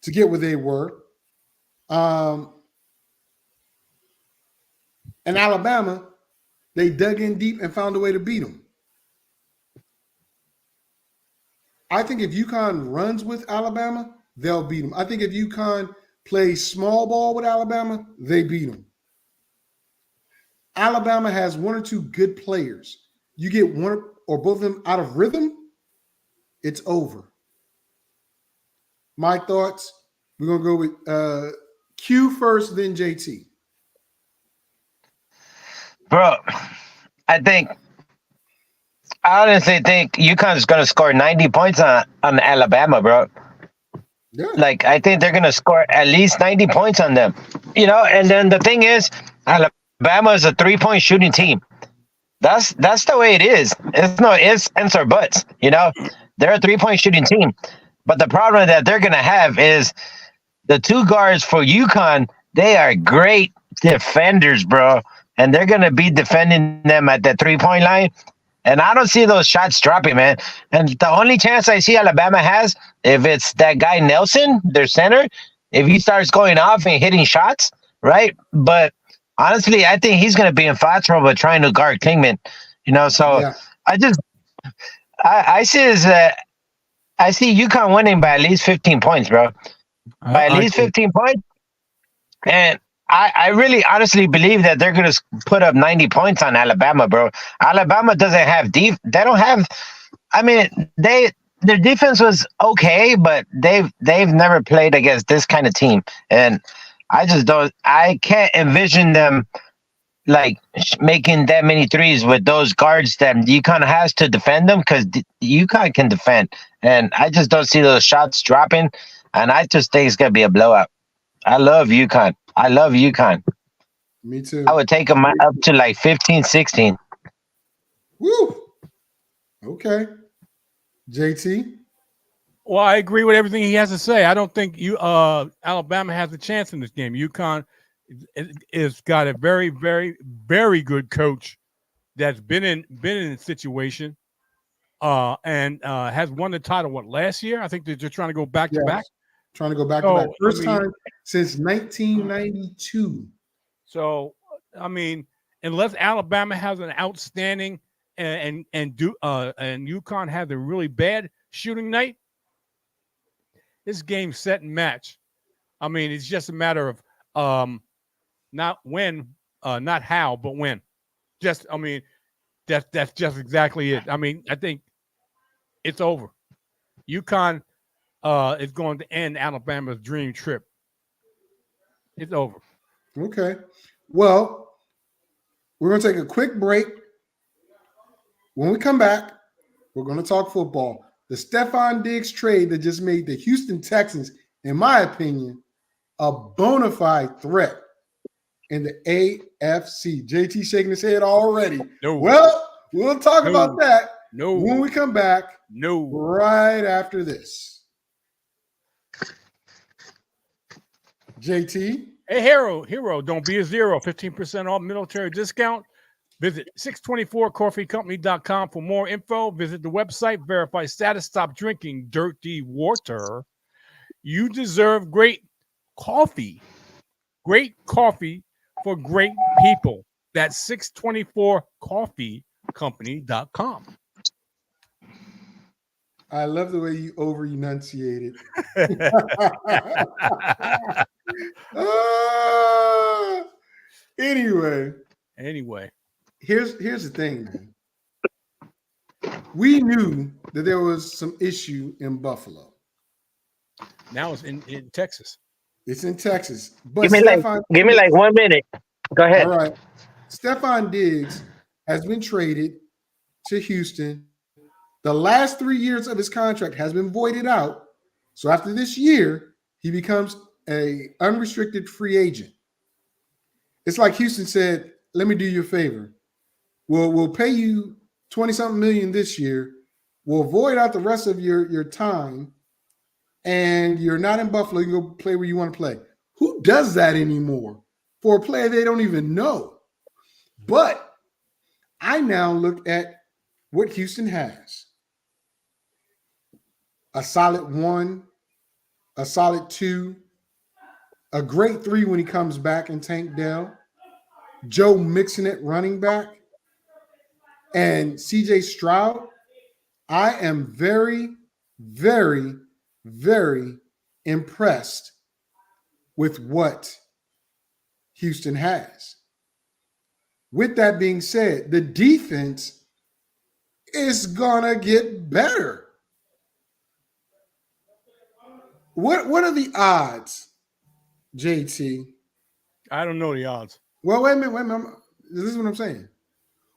to get where they were. And Alabama, they dug in deep and found a way to beat them. I think if UConn runs with Alabama, they'll beat them. I think if UConn plays small ball with Alabama, they beat them. Alabama has one or two good players. You get one or both of them out of rhythm, it's over. My thoughts, we're going to go with Q first, then JT. Bro, I honestly think UConn's going to score 90 points on Alabama, bro. Yeah. Like, I think they're going to score at least 90 points on them. You know, and then the thing is, Alabama is a three-point shooting team. That's the way it is. It's no ifs, ands, or buts. You know, they're a three-point shooting team. But the problem that they're going to have is the two guards for UConn, they are great defenders, bro. And they're going to be defending them at the three-point line. And I don't see those shots dropping, man. And the only chance I see Alabama has, if it's that guy Nelson, their center, if he starts going off and hitting shots, right? But honestly, I think he's going to be in foul trouble trying to guard Klingman. You know, so yeah. I see UConn winning by at least 15 points, bro. By at least 15 points. And I really honestly believe that they're going to put up 90 points on Alabama, bro. Alabama doesn't have they don't have. I mean, their defense was okay, but they've never played against this kind of team, and I can't envision them like making that many threes with those guards that UConn has to defend them, because UConn can defend, and I just don't see those shots dropping, and I just think it's gonna be a blowout. I love UConn. I love UConn. Me too. I would take them up to like 15, 16. Woo. Okay. JT. Well, I agree with everything he has to say. I don't think Alabama has a chance in this game. UConn is got a very, very, very good coach that's been in a situation and has won the title last year. I think they're just trying to go back to back. Trying to go back to back. First time since 1992. So I mean, unless Alabama has an outstanding and UConn has a really bad shooting night, this game's set and match. I mean, it's just a matter of not when, not how, but when. Just, I mean, that's just exactly it. I mean, I think it's over. UConn is going to end Alabama's dream trip. It's over. Okay. Well, we're going to take a quick break. When we come back, we're going to talk football. The Stephon Diggs trade that just made the Houston Texans, in my opinion, a bona fide threat in the AFC. JT shaking his head already. No. Well, we'll talk about that when we come back right after this. JT. Hey, Hero, don't be a zero. 15% off military discount. Visit 624coffeecompany.com for more info. Visit the website, verify status, stop drinking dirty water. You deserve great coffee. Great coffee for great people. That's 624coffeecompany.com. I love the way you over-enunciated. Anyway. Here's the thing, man. We knew that there was some issue in Buffalo. Now it's in Texas. It's in Texas. But Give me like 1 minute. Go ahead. All right. Stephon Diggs has been traded to Houston. The last 3 years of his contract has been voided out. So after this year, he becomes an unrestricted free agent. It's like Houston said, let me do you a favor. We'll pay you 20-something million this year. We'll void out the rest of your time. And you're not in Buffalo. You can go play where you want to play. Who does that anymore for a player they don't even know? But I now look at what Houston has. A solid 1, a solid 2, a great 3 when he comes back in Tank Dell, Joe Mixon at running back, and CJ Stroud. I am very, very, very impressed with what Houston has. With that being said, the defense is gonna get better. What are the odds, JT? I don't know the odds. Well, wait a minute. This is what I'm saying.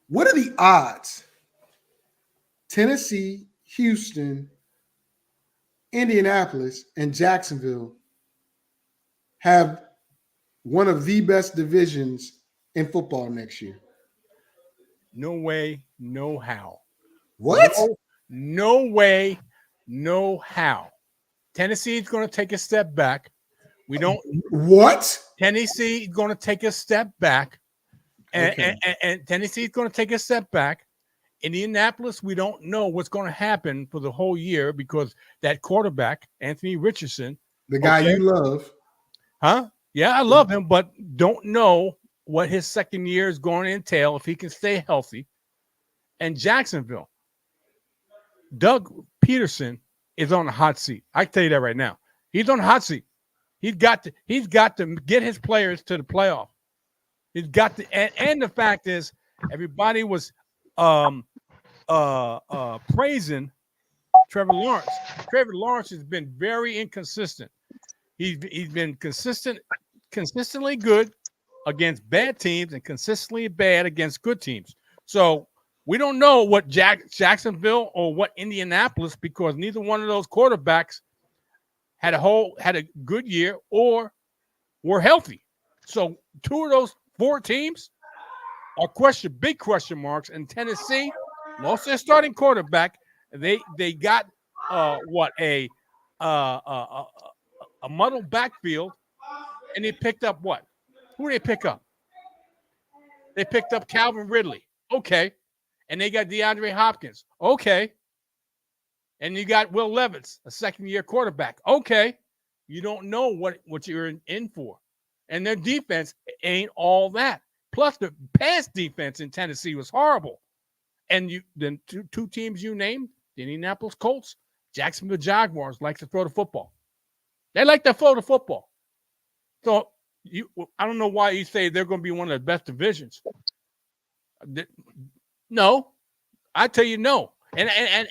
What are the odds? Tennessee, Houston, Indianapolis, and Jacksonville have one of the best divisions in football next year. No way, no how. What? No way, no how. Tennessee is going to take a step back. We don't. What? Tennessee is going to take a step back. And Tennessee is going to take a step back. Indianapolis, we don't know what's going to happen for the whole year because that quarterback, Anthony Richardson. The guy you love. Huh? Yeah, I love him, but don't know what his second year is going to entail if he can stay healthy. And Jacksonville, Doug Peterson is on the hot seat. I can tell you that right now. He's on the hot seat. He's got to get his players to the playoff. He's got to, and the fact is, everybody was praising Trevor Lawrence. Trevor Lawrence has been very inconsistent. He's been consistently good, against bad teams and consistently bad against good teams. So we don't know what Jacksonville or what Indianapolis, because neither one of those quarterbacks had a good year or were healthy. So two of those four teams are big question marks. And Tennessee lost their starting quarterback. They got a muddled backfield, and they picked up what? Who did they pick up? They picked up Calvin Ridley. Okay. And they got DeAndre Hopkins. Okay. And you got Will Levis, a second-year quarterback. Okay. You don't know what you're in for. And their defense ain't all that. Plus, the pass defense in Tennessee was horrible. And then two teams you named, the Indianapolis Colts, Jacksonville Jaguars, like to throw the football. They like to throw the football. So I don't know why you say they're going to be one of the best divisions. No, I tell you no. And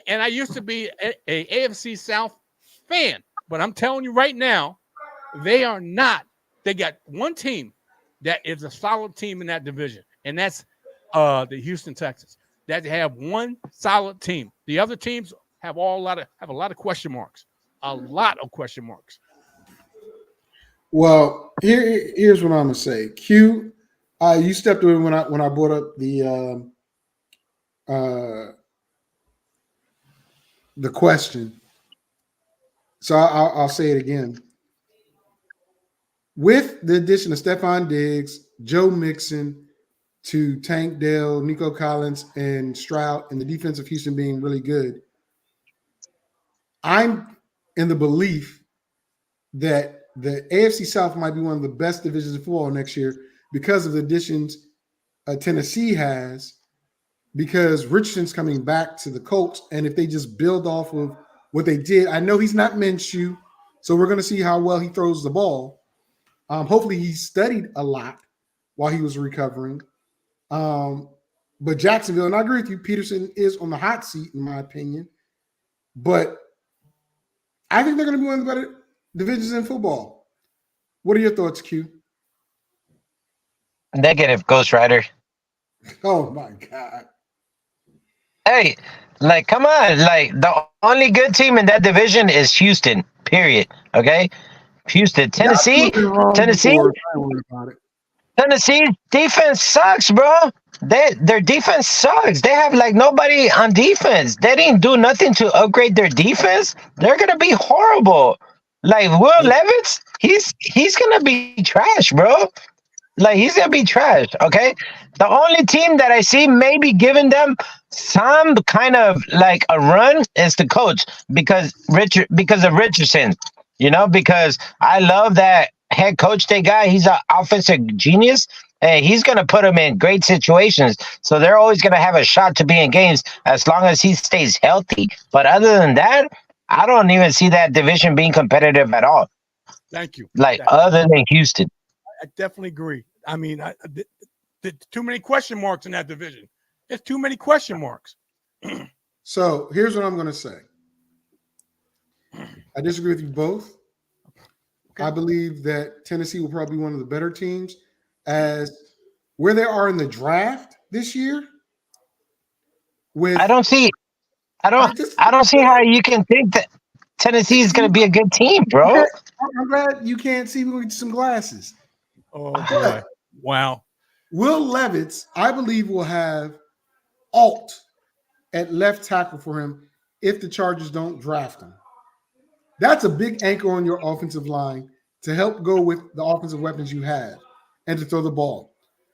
I used to be a AFC South fan, but I'm telling you right now, they are not. They got one team that is a solid team in that division, and that's the Houston Texans. That have one solid team. The other teams have a lot of question marks. A lot of question marks. Well, here's what I'm gonna say. Q, you stepped away when I brought up the question. So I'll say it again. With the addition of Stephon Diggs, Joe Mixon, to Tank Dell, Nico Collins, and Stroud, and the defense of Houston being really good, I'm in the belief that the AFC South might be one of the best divisions of football next year because of the additions Tennessee has, because Richardson's coming back to the Colts, and if they just build off of what they did, I know he's not Minshew, so we're going to see how well he throws the ball. Hopefully he studied a lot while he was recovering. But Jacksonville, and I agree with you, Peterson is on the hot seat, in my opinion. But I think they're going to be one of the better divisions in football. What are your thoughts, Q? Negative, Ghost Rider. Oh, my God. Hey, like, come on. Like, the only good team in that division is Houston, period. Okay? Houston. Tennessee defense sucks, bro. Their defense sucks. They have like nobody on defense. They didn't do nothing to upgrade their defense. They're gonna be horrible. Like Will Levis, he's gonna be trash, bro. Like he's gonna be trash. Okay. The only team that I see maybe giving them some kind of like a run is the coach because of Richardson. You know, because I love that head coach they got. He's an offensive genius, and he's going to put them in great situations. So they're always going to have a shot to be in games as long as he stays healthy. But other than that, I don't even see that division being competitive at all. Thank you. Like other than Houston. I definitely agree. I mean, too many question marks in that division. There's too many question marks. So here's what I'm going to say. I disagree with you both. Okay. I believe that Tennessee will probably be one of the better teams as where they are in the draft this year. I don't see how you can think that Tennessee is going to be a good team, bro. I'm glad you can't see me with some glasses. Oh, boy. Wow. Will Levis, I believe, will have Alt at left tackle for him if the Chargers don't draft him. That's a big anchor on your offensive line to help go with the offensive weapons you have and to throw the ball.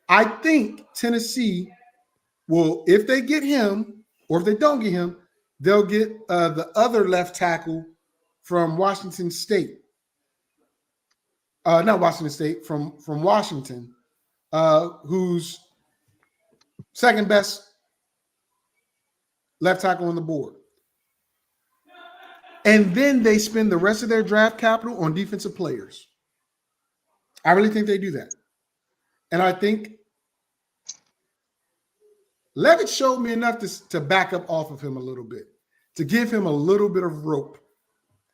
I think Tennessee will, if they get him or if they don't get him, they'll get the other left tackle from Washington State. Not Washington State, from Washington, who's second best left tackle on the board. And then they spend the rest of their draft capital on defensive players. I really think they do that. And I think Levitt showed me enough to back up off of him a little bit, to give him a little bit of rope,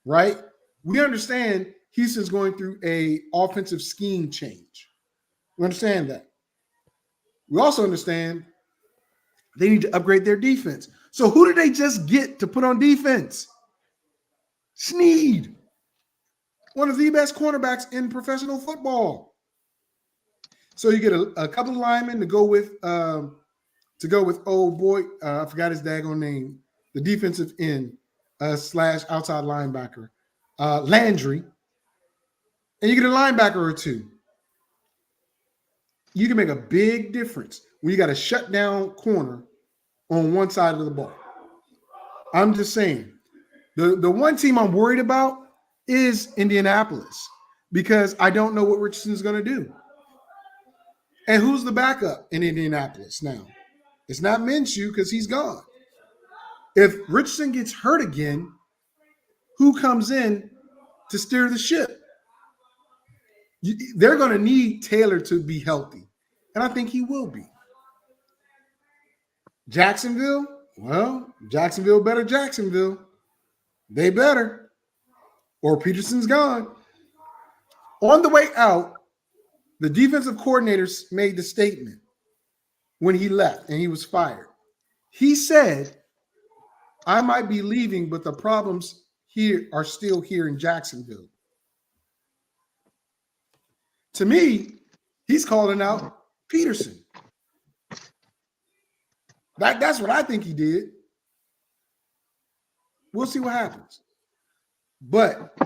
right? We understand Houston's going through a offensive scheme change. We understand that. We also understand they need to upgrade their defense. So who did they just get to put on defense? Snead, one of the best cornerbacks in professional football. So you get a couple of linemen to go with old boy. I forgot his daggone name. The defensive end / outside linebacker, Landry, and you get a linebacker or two. You can make a big difference when you got a shutdown corner on one side of the ball. I'm just saying, the one team I'm worried about is Indianapolis because I don't know what Richardson's going to do. And who's the backup in Indianapolis now? It's not Minshew because he's gone. If Richardson gets hurt again, who comes in to steer the ship? They're going to need Taylor to be healthy, and I think he will be. Jacksonville, well, Jacksonville better Jacksonville. They better, or Peterson's gone. On the way out, the defensive coordinators made the statement when he left and he was fired. He said, I might be leaving, but the problems here are still here in Jacksonville. To me, he's calling out Peterson. That's what I think he did. We'll see what happens. But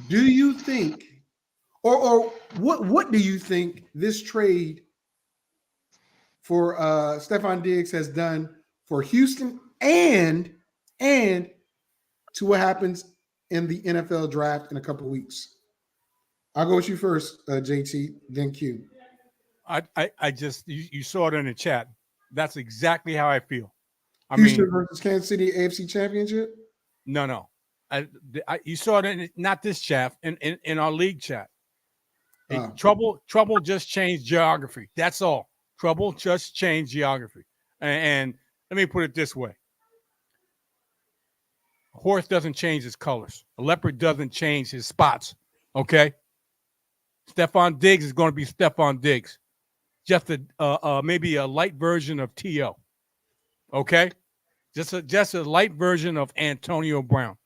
do you think, or what do you think this trade for Stephon Diggs has done for Houston and to what happens in the NFL draft in a couple of weeks? I'll go with you first, JT, then Q. I just you saw it in the chat. That's exactly how I feel. Houston versus Kansas City AFC Championship? No. You saw it in not this chat, in our league chat. Trouble just changed geography. That's all. Trouble just changed geography. And let me put it this way. A horse doesn't change his colors. A leopard doesn't change his spots. Okay? Stephon Diggs is going to be Stephon Diggs. Just maybe a light version of T.O. Okay? Just a light version of Antonio Brown.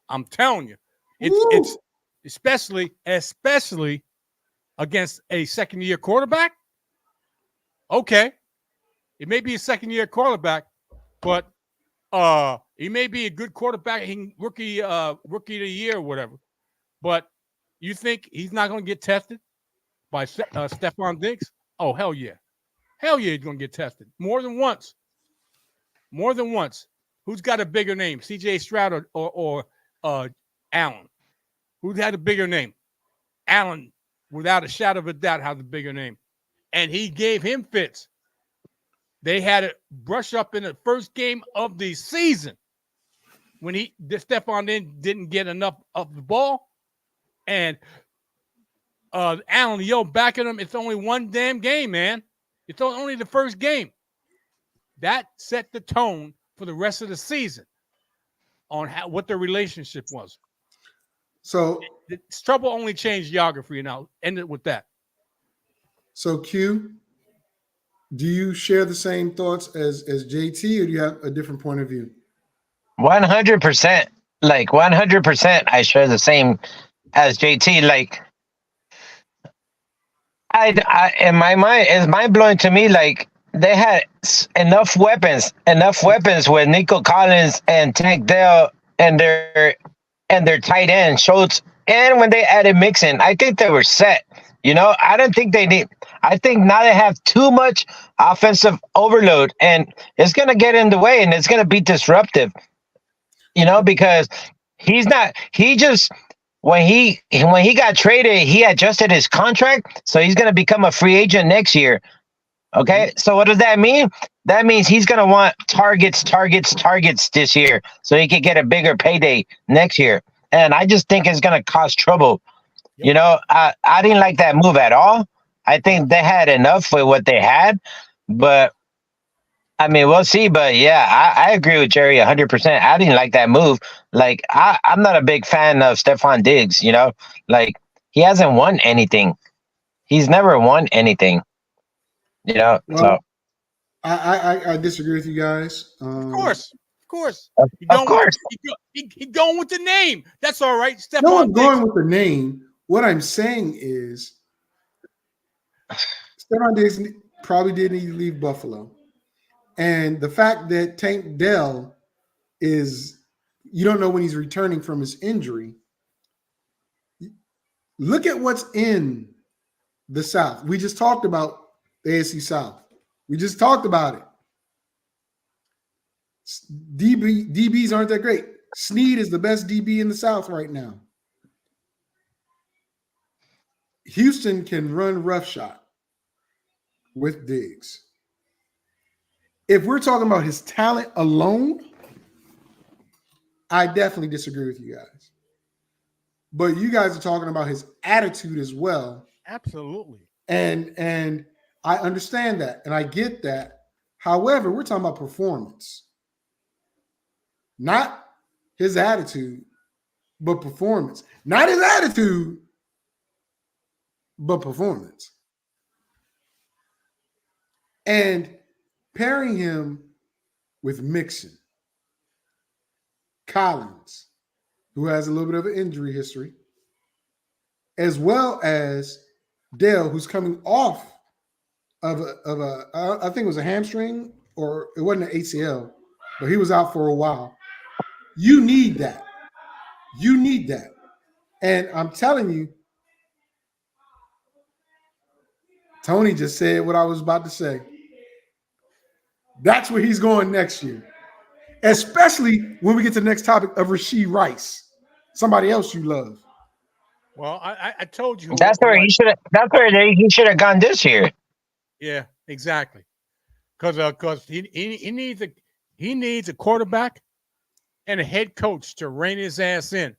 I'm telling you. It's especially against a second-year quarterback. Okay. It may be a second-year quarterback, but he may be a good quarterback, rookie of the year or whatever. But you think he's not going to get tested by Stephon Diggs? Oh, hell yeah. Hell yeah, he's going to get tested. More than once. Who's got a bigger name, C.J. Stroud or Allen? Who's had a bigger name? Allen, without a shadow of a doubt, has a bigger name. And he gave him fits. They had it brush up in the first game of the season when Stephon didn't get enough of the ball. And Allen yelled back at him, it's only one damn game, man. It's only the first game. That set the tone for the rest of the season on what their relationship was. So trouble only changed geography, and I'll end it with that. So Q, do you share the same thoughts as JT, or do you have a different point of view? 100%. Like 100%, I share the same as JT. Like, I in my mind, it's mind blowing to me. Like, they had enough weapons with Nico Collins and Tank Dell and their tight end Schultz, and when they added Mixon, I think they were set. You know, I don't think they need. I think now they have too much offensive overload, and it's going to get in the way, and it's going to be disruptive. You know, because he's not. He just when he got traded, he adjusted his contract, so he's going to become a free agent next year. Okay, so what does that mean? That means he's going to want targets this year, so he could get a bigger payday next year. And I just think it's going to cause trouble. Yep. You know, I didn't like that move at all. I think they had enough with what they had, but I mean, we'll see. But yeah, I agree with Jerry 100%. I didn't like that move. Like, I'm not a big fan of Stephon Diggs, you know, like he hasn't won anything. He's never won anything. You know, Well, so I disagree with you guys. Of course. He of course. he going with the name. That's all right. No Stephon one's going Diggs. with the name. What I'm saying is, Stephon Diggs probably did need to leave Buffalo, and the fact that Tank Dell is, you don't know when he's returning from his injury. Look at what's in the South. We just talked about the AFC South. We just talked about it. DBs aren't that great. Snead is the best DB in the South right now. Houston can run roughshod with Diggs. If we're talking about his talent alone, I definitely disagree with you guys. But you guys are talking about his attitude as well. Absolutely. And I understand that, and I get that. However, we're talking about performance. Not his attitude, but performance. Not his attitude, but performance. And pairing him with Mixon, Collins, who has a little bit of an injury history, as well as Dale, who's coming off of I think it was a hamstring, or it wasn't an ACL, but he was out for a while. You need that. You need that. And I'm telling you, Tony just said what I was about to say. That's where he's going next year. Especially when we get to the next topic of Rashee Rice, somebody else you love. Well, I told you. That's where he should have. That's where he should have gone this year. Yeah, exactly. Because he needs a quarterback and a head coach to rein his ass in.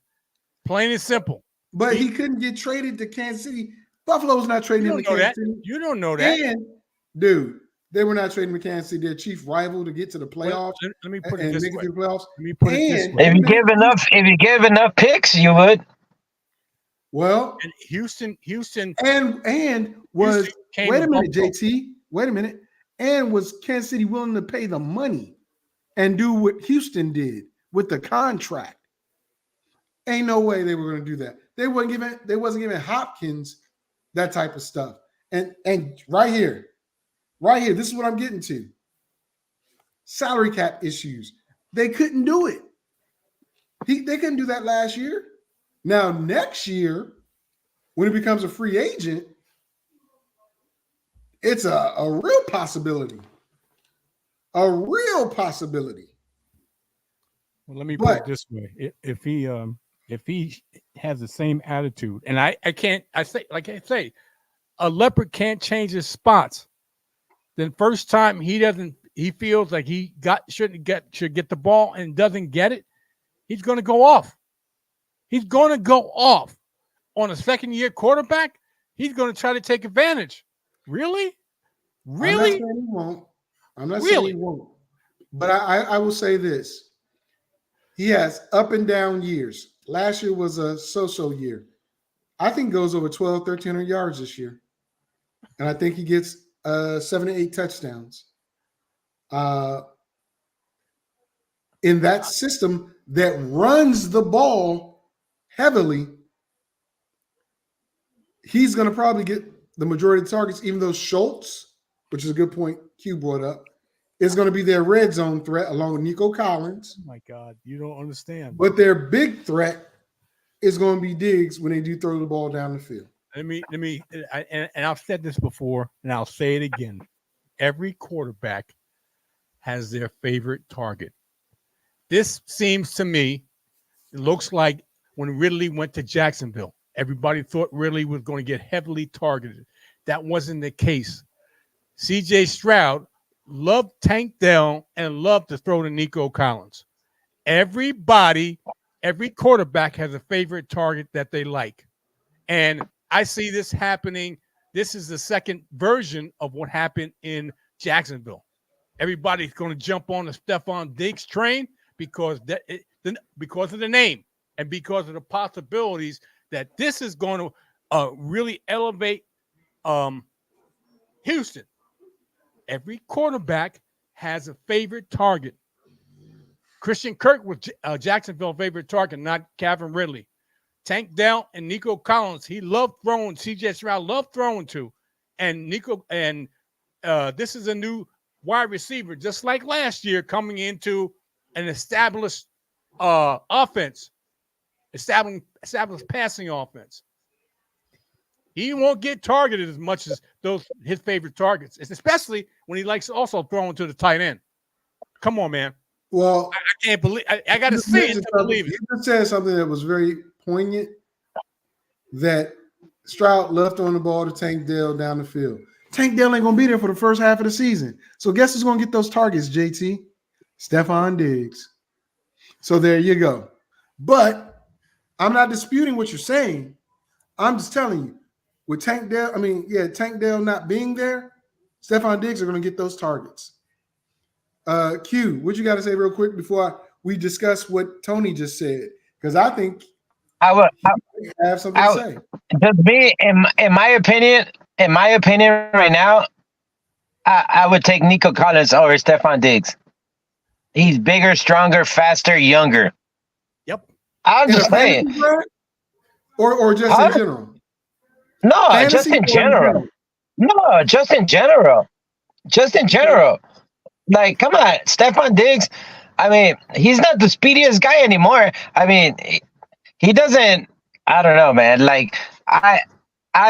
Plain and simple. But he couldn't get traded to Kansas City. Buffalo's not trading him to Kansas City. You don't know that. And, dude, they were not trading to Kansas City, their chief rival, to get to the playoffs. Let me put and it this make way. it to the playoffs. Let me put it this way. If you give enough picks, you would. Well, And Houston and was Houston came wait a to minute, Buffalo. JT. Wait a minute. And was Kansas City willing to pay the money and do what Houston did with the contract? Ain't no way they were going to do that. They wasn't giving Hopkins that type of stuff. And right here, this is what I'm getting to. Salary cap issues. They couldn't do it. They couldn't do that last year. Now, next year, when he becomes a free agent, it's a real possibility. A real possibility. Well, let me put it this way: if he has the same attitude, and I say, a leopard can't change his spots. Then first time he feels like he should get the ball and doesn't get it, he's going to go off. He's going to go off on a second-year quarterback. He's going to try to take advantage. Really? I'm not saying he won't. Saying he won't. But I will say this. He has up and down years. Last year was a so-so year. I think goes over 1,300 yards this year. And I think he gets 7 to 8 touchdowns. In that system that runs the ball heavily, he's going to probably get the majority of the targets, even though Schultz, which is a good point Q brought up, is going to be their red zone threat along with Nico Collins. Oh my God, you don't understand. But their big threat is going to be Diggs when they do throw the ball down the field. And I've said this before, and I'll say it again. Every quarterback has their favorite target. This seems to me, it looks like when Ridley went to Jacksonville, everybody thought Ridley was going to get heavily targeted. That wasn't the case. C.J. Stroud loved Tank Dell and loved to throw to Nico Collins. Every quarterback has a favorite target that they like. And I see this happening. This is the second version of what happened in Jacksonville. Everybody's going to jump on the Stephon Diggs train because of the name and because of the possibilities that this is going to really elevate Houston. Every quarterback has a favorite target. Christian Kirk was Jacksonville's favorite target, not Calvin Ridley. Tank Dell and Nico Collins, he loved throwing. CJ Stroud loved throwing to. And this is a new wide receiver, just like last year, coming into an established offense, established passing offense. He won't get targeted as much as his favorite targets, especially when he likes also throwing to the tight end. Come on, man. Well, I can't believe I got to see it to believe it. You just said something that was very poignant, that Stroud left on the ball to Tank Dell down the field. Tank Dell ain't going to be there for the first half of the season. So guess who's going to get those targets, JT? Stephon Diggs. So there you go. But I'm not disputing what you're saying. I'm just telling you, with Tank Dell not being there, Stephon Diggs are going to get those targets. Q, what you got to say real quick before we discuss what Tony just said? Because I think I have something to say. Just me, in my opinion right now, I would take Nico Collins over Stephon Diggs. He's bigger, stronger, faster, younger. Yep. I'm just saying. Or just in general? No, Fantasy just in general. No, just in general. Just in general. Like, come on, Stephon Diggs. I mean, he's not the speediest guy anymore. I mean, he doesn't. I don't know, man. Like, I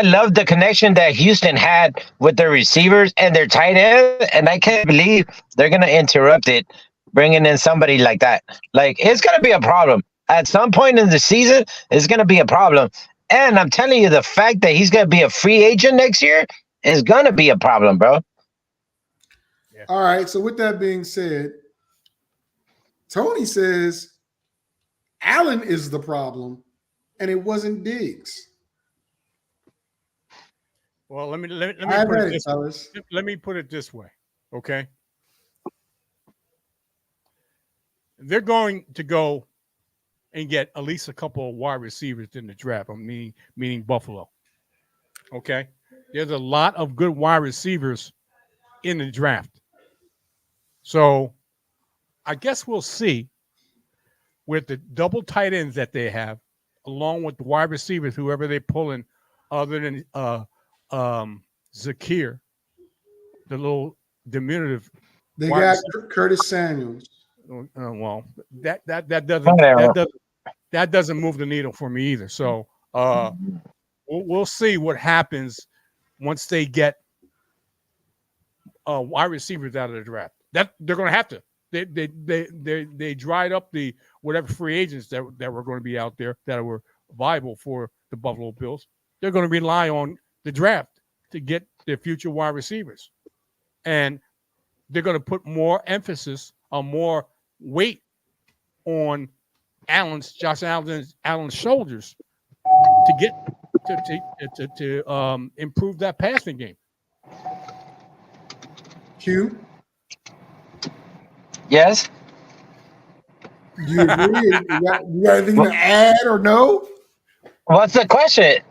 love the connection that Houston had with their receivers and their tight end, and I can't believe they're gonna interrupt it, bringing in somebody like that. Like, it's gonna be a problem at some point in the season. It's gonna be a problem, and I'm telling you, the fact that he's gonna be a free agent next year is gonna be a problem, bro. Yeah. All right. So with that being said, Tony says Allen is the problem, and it wasn't Diggs. Well, let me put it this way, okay? They're going to go and get at least a couple of wide receivers in the draft. Meaning Buffalo. Okay, there's a lot of good wide receivers in the draft, so I guess we'll see with the double tight ends that they have, along with the wide receivers, whoever they pull in, other than Zakir, the little diminutive. They got Curtis Samuels. Well, that doesn't move the needle for me either. So we'll see what happens once they get wide receivers out of the draft. That they're going to have to. They dried up the whatever free agents that were going to be out there that were viable for the Buffalo Bills. They're going to rely on the draft to get their future wide receivers. And they're going to put more emphasis on more weight on Josh Allen's shoulders to get to improve that passing game. Q? Yes? Do you agree? You got anything to add or no? What's the question?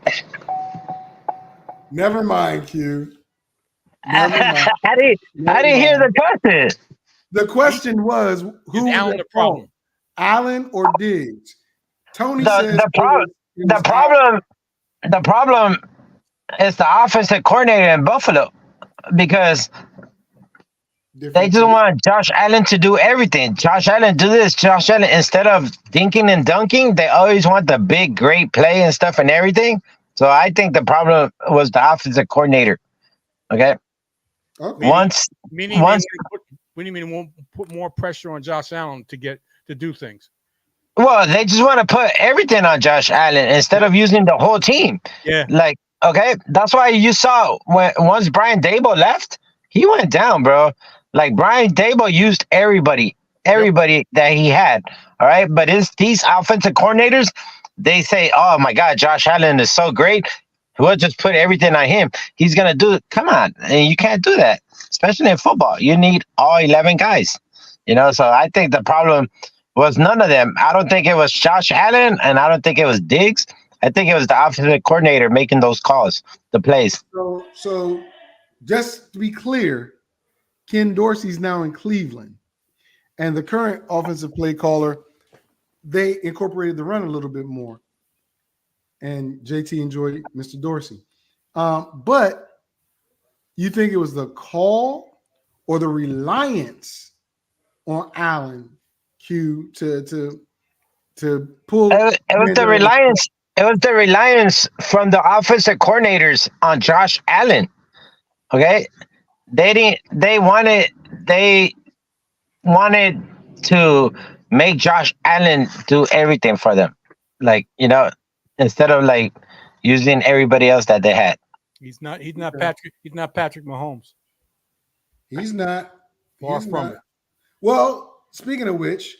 Never mind, Q. Never mind. How do you hear the question? The question was, who is Allen the problem? Allen or Diggs? Tony says the problem is the offensive coordinator in Buffalo, because they just want Josh Allen to do everything. Josh Allen do this. Josh Allen, instead of dinking and dunking, they always want the big, great play and stuff and everything. So I think the problem was the offensive coordinator. Okay. Meaning what do you mean won't put more pressure on Josh Allen to do things? Well, they just want to put everything on Josh Allen instead of using the whole team. Yeah. Like, okay, that's why you saw once Brian Daboll left, he went down, bro. Like, Brian Daboll used everybody that he had. All right. But these offensive coordinators, they say, oh my God, Josh Allen is so great. We'll just put everything on him. He's going to do it. Come on. And you can't do that, especially in football. You need all 11 guys, so I think the problem was none of them. I don't think it was Josh Allen, and I don't think it was Diggs. I think it was the offensive coordinator making those calls, the plays. So just to be clear, Ken Dorsey's now in Cleveland, and the current offensive play caller, they incorporated the run a little bit more. And JT enjoyed Mr. Dorsey. But you think it was the call or the reliance on Allen Q to pull? It was the reliance. It was the reliance from the offensive coordinators on Josh Allen. Okay, they didn't. They wanted to make Josh Allen do everything for them, like instead of like using everybody else that they had. He's not Patrick. He's not Patrick Mahomes. He's not. Far He's from not. it. Well, speaking of which,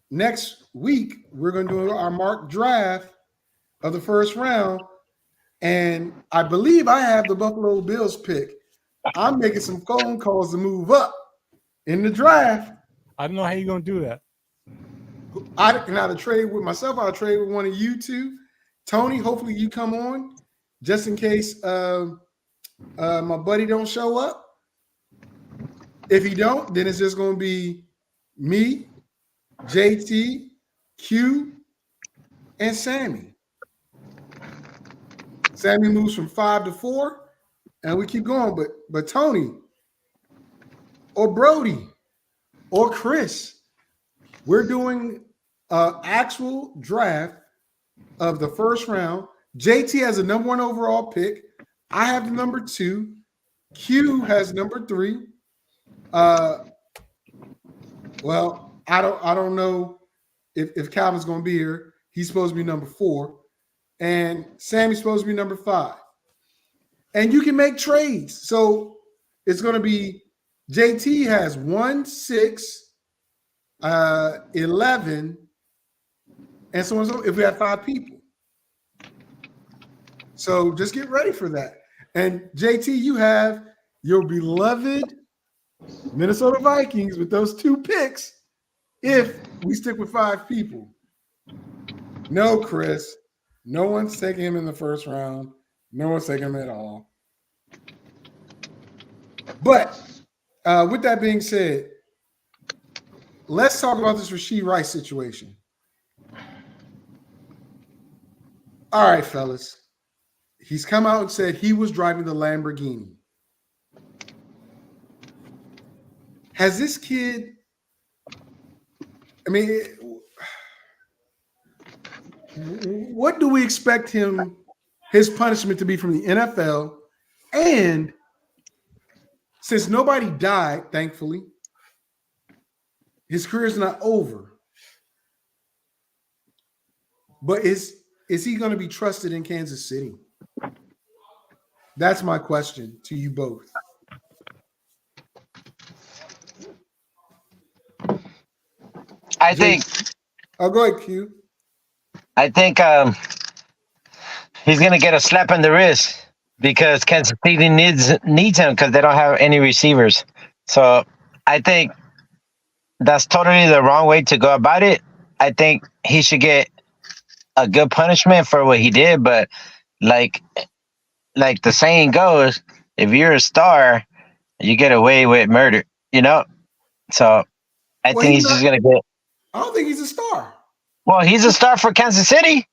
next week we're going to do our mock draft of the first round, and I believe I have the Buffalo Bills pick. I'm making some phone calls to move up in the draft. I don't know how you're gonna do that. I can either trade with myself. I'll trade with one of you two. Tony, hopefully you come on just in case my buddy don't show up. If he don't, then it's just going to be me, JT, Q, and Sammy. Sammy moves from 5 to 4, and we keep going. But Tony or Brody or Chris, we're doing an actual draft of the first round. JT has the number 1 overall pick. I have the number 2. Q has number 3. Well, I don't know if Calvin's going to be here. He's supposed to be number 4, and Sammy's supposed to be number 5. And you can make trades. So it's going to be JT has 1, 6, 11, and so on. So if we have 5 people, so just get ready for that. And JT, you have your beloved Minnesota Vikings with those 2 picks. If we stick with 5 people, no, Chris, no one's taking him in the first round. No one's taking him at all. But with that being said, let's talk about this Rashee Rice situation. All right, fellas. He's come out and said he was driving the Lamborghini. Has this kid, what do we expect his punishment to be from the NFL? And since nobody died, thankfully, his career is not over. But is he going to be trusted in Kansas City? That's my question to you both. I think. Oh, go ahead, Q. I think he's gonna get a slap in the wrist because Kansas City needs him because they don't have any receivers. So I think that's totally the wrong way to go about it. I think he should get a good punishment for what he did, but like the saying goes, if you're a star, you get away with murder, So I think he's just gonna get. I don't think he's a star. Well, he's a star for Kansas City.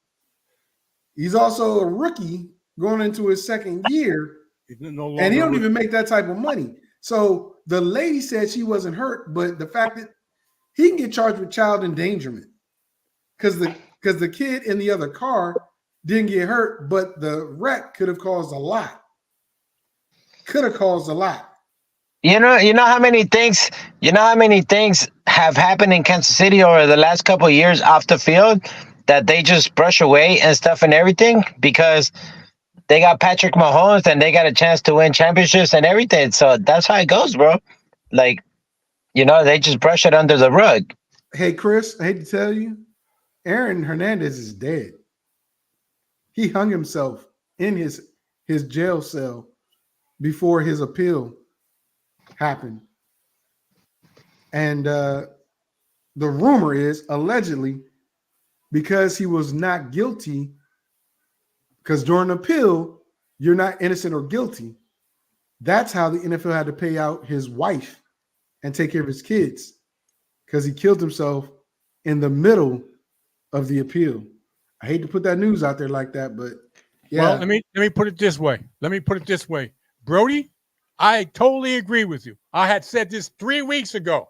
He's also a rookie going into his second year, No and he don't even make that type of money. So the lady said she wasn't hurt, but the fact that he can get charged with child endangerment because the kid in the other car didn't get hurt, but the wreck could have caused a lot. Could have caused a lot. You know how many things have happened in Kansas City over the last couple of years off the field that they just brush away and stuff and everything because they got Patrick Mahomes and they got a chance to win championships and everything. So that's how it goes, bro. Like, they just brush it under the rug. Hey, Chris, I hate to tell you, Aaron Hernandez is dead. He hung himself in his jail cell before his appeal happened. And the rumor is, allegedly, because he was not guilty, because during the appeal, you're not innocent or guilty. That's how the NFL had to pay out his wife and take care of his kids, because he killed himself in the middle of the appeal. I hate to put that news out there like that, but yeah. Well, let me put it this way. Brody, I totally agree with you. I had said this 3 weeks ago.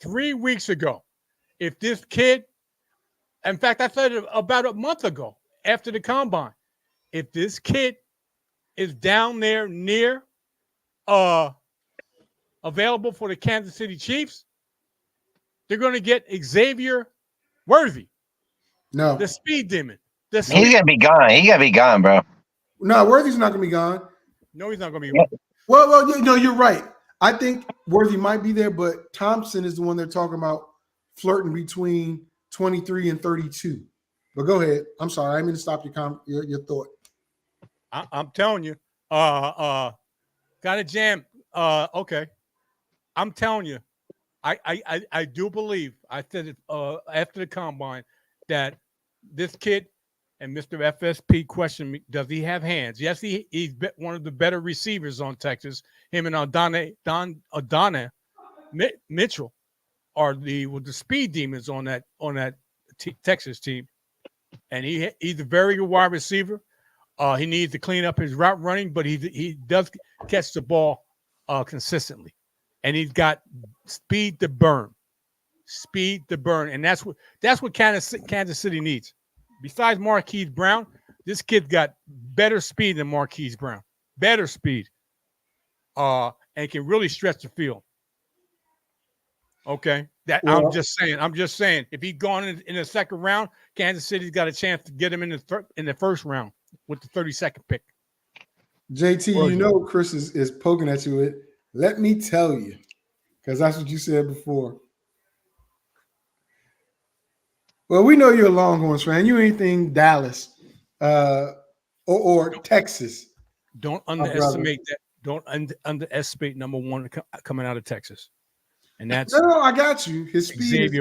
3 weeks ago. If this kid, in fact, I said it about a month ago after the combine, if this kid is down there near available for the Kansas City Chiefs, they're going to get Xavier Worthy. No. The speed demon. He's gonna be gone. He gotta be gone, bro. No, Worthy's not gonna be gone. No, he's not going to be gone. Well, no, you're right. I think Worthy might be there, but Thompson is the one they're talking about flirting between 23 and 32. But go ahead. I'm sorry. I didn't mean to stop your thought. I'm telling you. Got a jam. Okay. I'm telling you. I do believe, I said it after the combine, that this kid and Mr. FSP questioned me, does he have hands? Yes, he's one of the better receivers on Texas. Him and Adana Mitchell are the speed demons on that Texas team. And he's a very good wide receiver. He needs to clean up his route running, but he does catch the ball consistently. And he's got speed to burn. And that's what Kansas City needs. Besides Marquise Brown, this kid got better speed than Marquise Brown. Better speed. And can really stretch the field. Okay. I'm just saying. If he's gone in the second round, Kansas City's got a chance to get him in the first round with the 32nd pick. JT, you know Chris is poking at you with, let me tell you, because that's what you said before. Well, we know you're a Longhorns fan. You anything Dallas or Texas. Don't underestimate that. Don't underestimate number one coming out of Texas. And that's no, I got you. His speed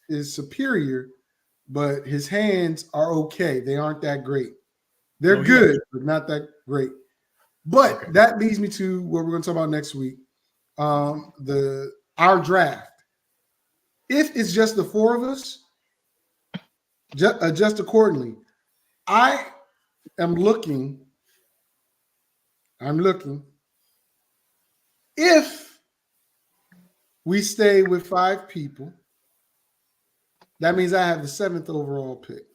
is superior, but his hands are okay. They aren't that great. They're good, but not that great. But that leads me to what we're going to talk about next week. Our draft. If it's just the four of us, adjust accordingly. I'm looking. If we stay with 5 people, that means I have the 7th overall pick.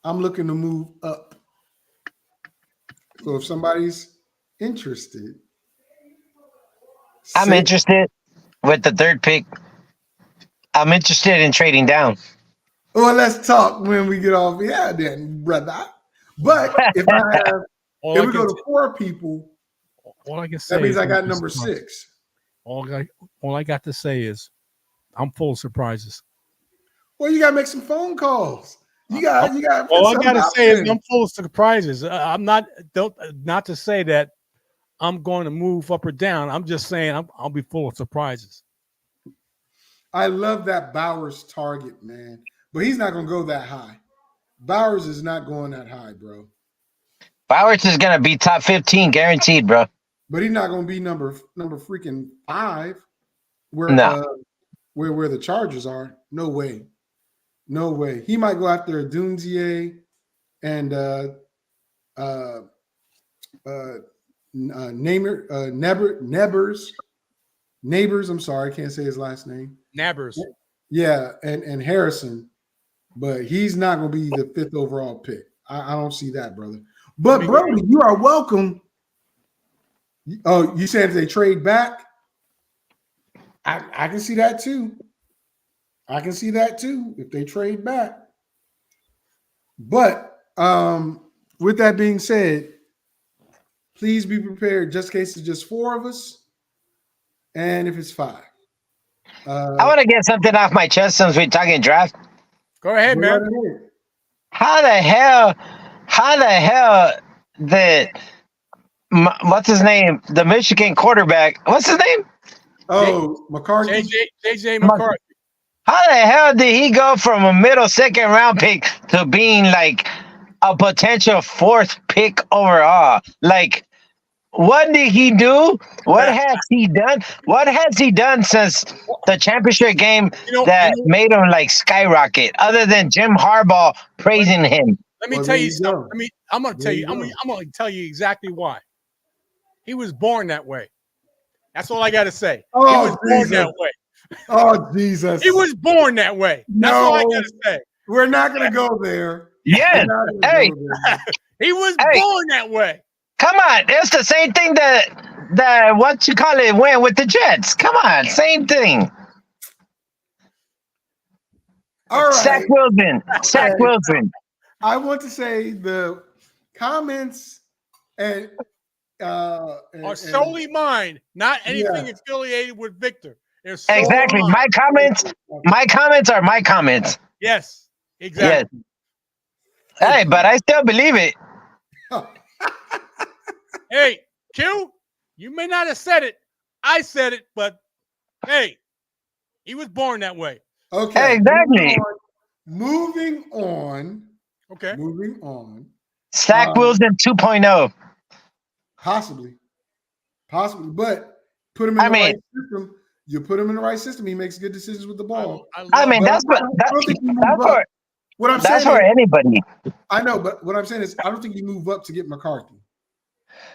I'm looking to move up. So if somebody's interested, I'm interested with the 3rd pick. I'm interested in trading down. Well, let's talk when we get off. Yeah, then, brother. But if we go to 4 people, all I can say that means I got number 6. All I got to say is I'm full of surprises. Well, you got to make some phone calls. You got. All I got to say is I'm full of surprises. I'm not to say that I'm going to move up or down. I'm just saying I'll be full of surprises. I love that Bowers target, man. But he's not going to go that high. Bowers is not going that high, bro. Bowers is going to be top 15, guaranteed, bro. But he's not going to be number freaking 5 where the Chargers are. No way. No way. He might go after Dunzier and Neighbors. I'm sorry, I can't say his last name. Nabbers. Yeah, and Harrison, but he's not going to be the 5th overall pick. I don't see that, brother. But Brody, you are welcome. Oh, you said if they trade back? I can see that too. If they trade back. But with that being said, please be prepared just in case it's just 4 of us. And if it's 5. I want to get something off my chest since we're talking draft. Go ahead, man. How the hell what's his name? The Michigan quarterback. What's his name? Oh, McCarthy. JJ McCarthy. How the hell did he go from a middle second round pick to being like a potential fourth pick overall? Like, what did he do? What has he done? What has he done since the championship game that made him like skyrocket? Other than Jim Harbaugh praising him. Let me Well, tell there you you something. go. I'm gonna There tell you you. go. I'm gonna tell you exactly why. He was born that way. That's all I got to say. He Oh, was born Jesus. that way. Oh, Jesus. He was born that way. That's all I No. got to say. We're not going to go there. Yes. We're not gonna Hey, go there. He was Hey. born that way. come on. It's the same thing that what you call it went with the Jets. Come on, same thing. All right. Zach Wilson. Zach Okay. Wilson. I want to say the comments and Are solely mine, not anything Yeah. affiliated with Victor. They're solely Exactly. mine. My comments are my comments. Yes, Yes. exactly. Hey, but I still believe it. Hey, Q, you may not have said it. I said it, but hey, he was born that way. Okay. Exactly. Moving on. Okay. Moving on. Zach Wilson 2.0. Possibly. But put him in the right system. You put him in the right system. He makes good decisions with the ball. I mean, But that's what I don't think you move that's up. for What I'm that's saying for is, anybody. I know, but what I'm saying is, I don't think you move up to get McCarthy.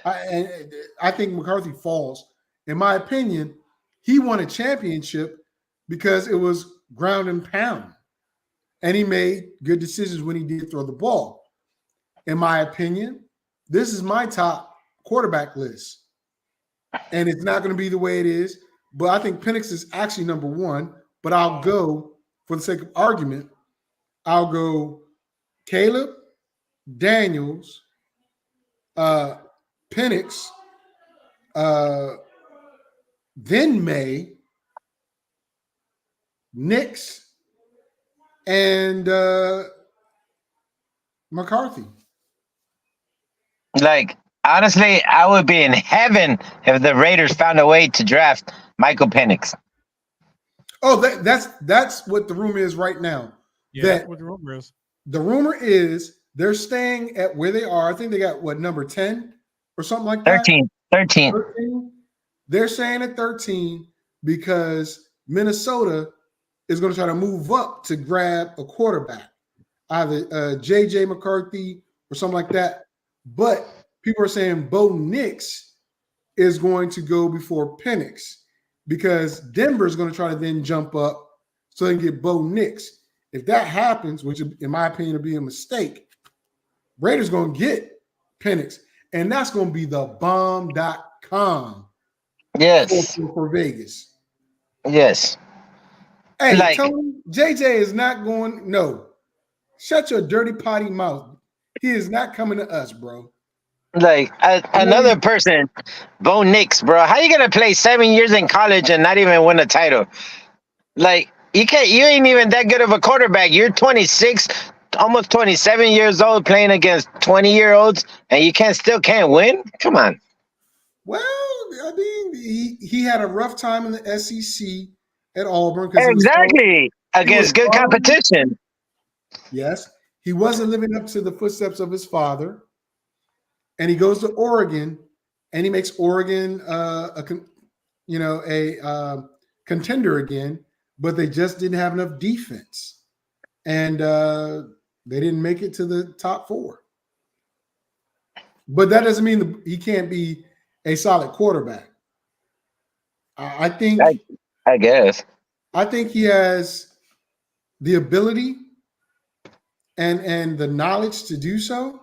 I think McCarthy falls. In my opinion, he won a championship because it was ground and pound, and he made good decisions when he did throw the ball. In my opinion, this is my top quarterback list, and it's not going to be the way it is. But I think Penix is actually number one. But I'll go, for the sake of argument, I'll go Caleb, Daniels, Penix, then May, Nix, and McCarthy. Like, honestly, I would be in heaven if the Raiders found a way to draft Michael Penix. Oh, that's what the rumor is right now. Yeah, that's what the rumor is. The rumor is they're staying at where they are. I think they got what, number 10 or something like that? 13. They're staying at 13 because Minnesota is going to try to move up to grab a quarterback, either JJ McCarthy or something like that. But people are saying Bo Nix is going to go before Penix because Denver is going to try to then jump up so they can get Bo Nix. If that happens, which in my opinion will be a mistake, Raiders going to get Penix, and that's going to be the bomb.com. Yes. For Vegas. Yes. Hey, Like, Tony, JJ is not going. No, shut your dirty potty mouth. He is not coming to us, bro. like another person, Bo Nix, bro. How you gonna play 7 years in college and not even win a title? Like, you can't. You ain't even that good of a quarterback. You're 26, almost 27 years old, playing against 20-year-olds, and you can't win. Come on. Well, I mean, he had a rough time in the SEC at Auburn Exactly. Against good competition. Yes, he wasn't living up to the footsteps of his father, and he goes to Oregon, and he makes Oregon a contender again, but they just didn't have enough defense, and they didn't make it to the top 4. But that doesn't mean he can't be a solid quarterback. I think. I guess. I think he has the ability and the knowledge to do so.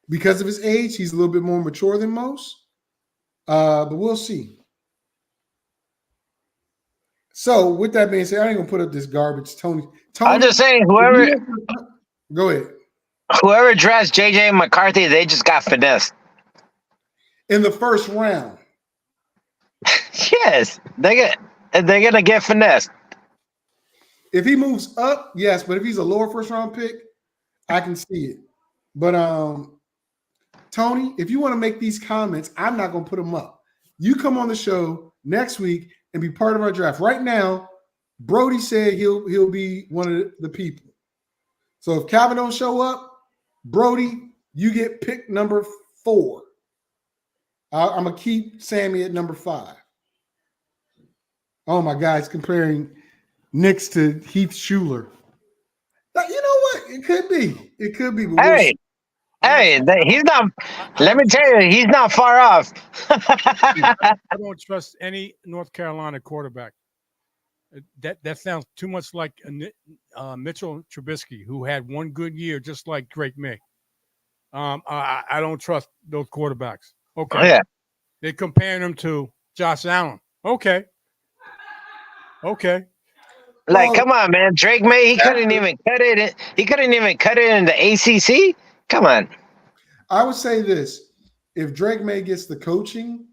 Because of his age, he's a little bit more mature than most. But we'll see. So, with that being said, I ain't gonna put up this garbage, Tony. I'm just saying, go ahead. Whoever drafts JJ McCarthy, they just got finessed. In the first round. Yes, they're gonna get finessed. If he moves up, yes, but if he's a lower first round pick, I can see it. But Tony, if you want to make these comments, I'm not going to put them up. You come on the show next week and be part of our draft. Right now, Brody said he'll be one of the people. So if Calvin don't show up, Brody, you get pick number 4. I'm gonna keep Sammy at number 5. Oh my God, he's comparing Knicks to Heath Schuler. But you know what? It could be. It could be. But we'll Hey, see. he's not. Let me tell you, he's not far off. I don't trust any North Carolina quarterback. That sounds too much like Mitchell Trubisky, who had one good year, just like Drake May. I don't trust those quarterbacks. Okay. Oh, yeah. They're comparing them to Josh Allen. Okay. Like, Well, come on, man. Drake May, he couldn't even cut it. He couldn't even cut it in the ACC. Come on. I would say this: if Drake May gets the coaching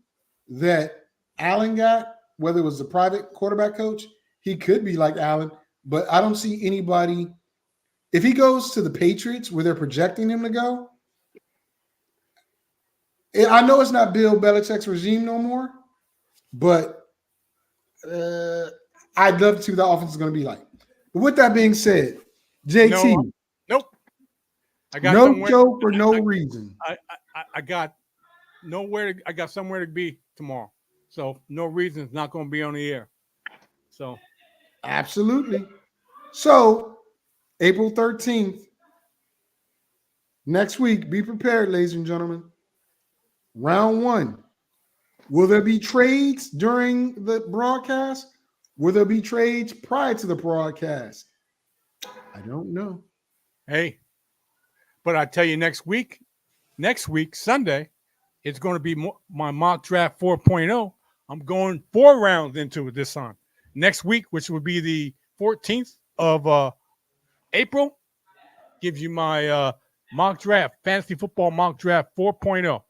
that Allen got, whether it was the private quarterback coach, he could be like Allen. But I don't see anybody. If he goes to the Patriots, where they're projecting him to go, I know it's not Bill Belichick's regime no more, but I'd love to see what the offense is going to be like. But with that being said, JT, Nope. I got no somewhere. show for no reason. I got nowhere. I got somewhere to be tomorrow. So no reason it's not going to be on the air. So Absolutely. So April 13th, next week, be prepared, ladies and gentlemen. Round 1. Will there be trades during the broadcast? Will there be trades prior to the broadcast? I don't know. hey, but I tell you, next week, Sunday, it's going to be my mock draft 4.0. I'm going 4 rounds into it this time. Next week, which would be the 14th of April, gives you my mock draft, fantasy football mock draft 4.0.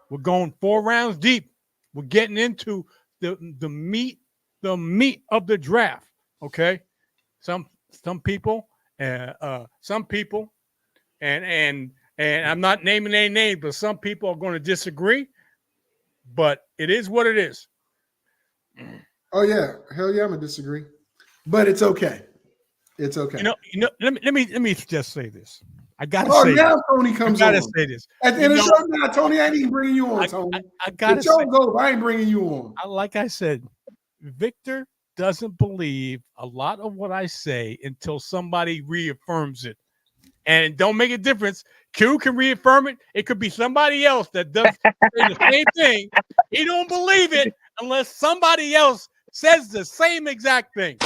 We're going 4 rounds deep. We're getting into the meat of the draft. Okay, some people, and I'm not naming any names, but some people are going to disagree. But it is what it is. Oh yeah, hell yeah, I'm gonna disagree, but it's okay. It's okay. You know. Let me just say this. I gotta Oh, say. now Tony comes I gotta on. say this. At the end of the show, now Tony, I ain't even bringing you on, Tony. I gotta The show say. goes, I ain't bringing you on. Like I said, Victor doesn't believe a lot of what I say until somebody reaffirms it. And don't make a difference. Q can reaffirm it. It could be somebody else that does say the same thing. He don't believe it unless somebody else says the same exact thing.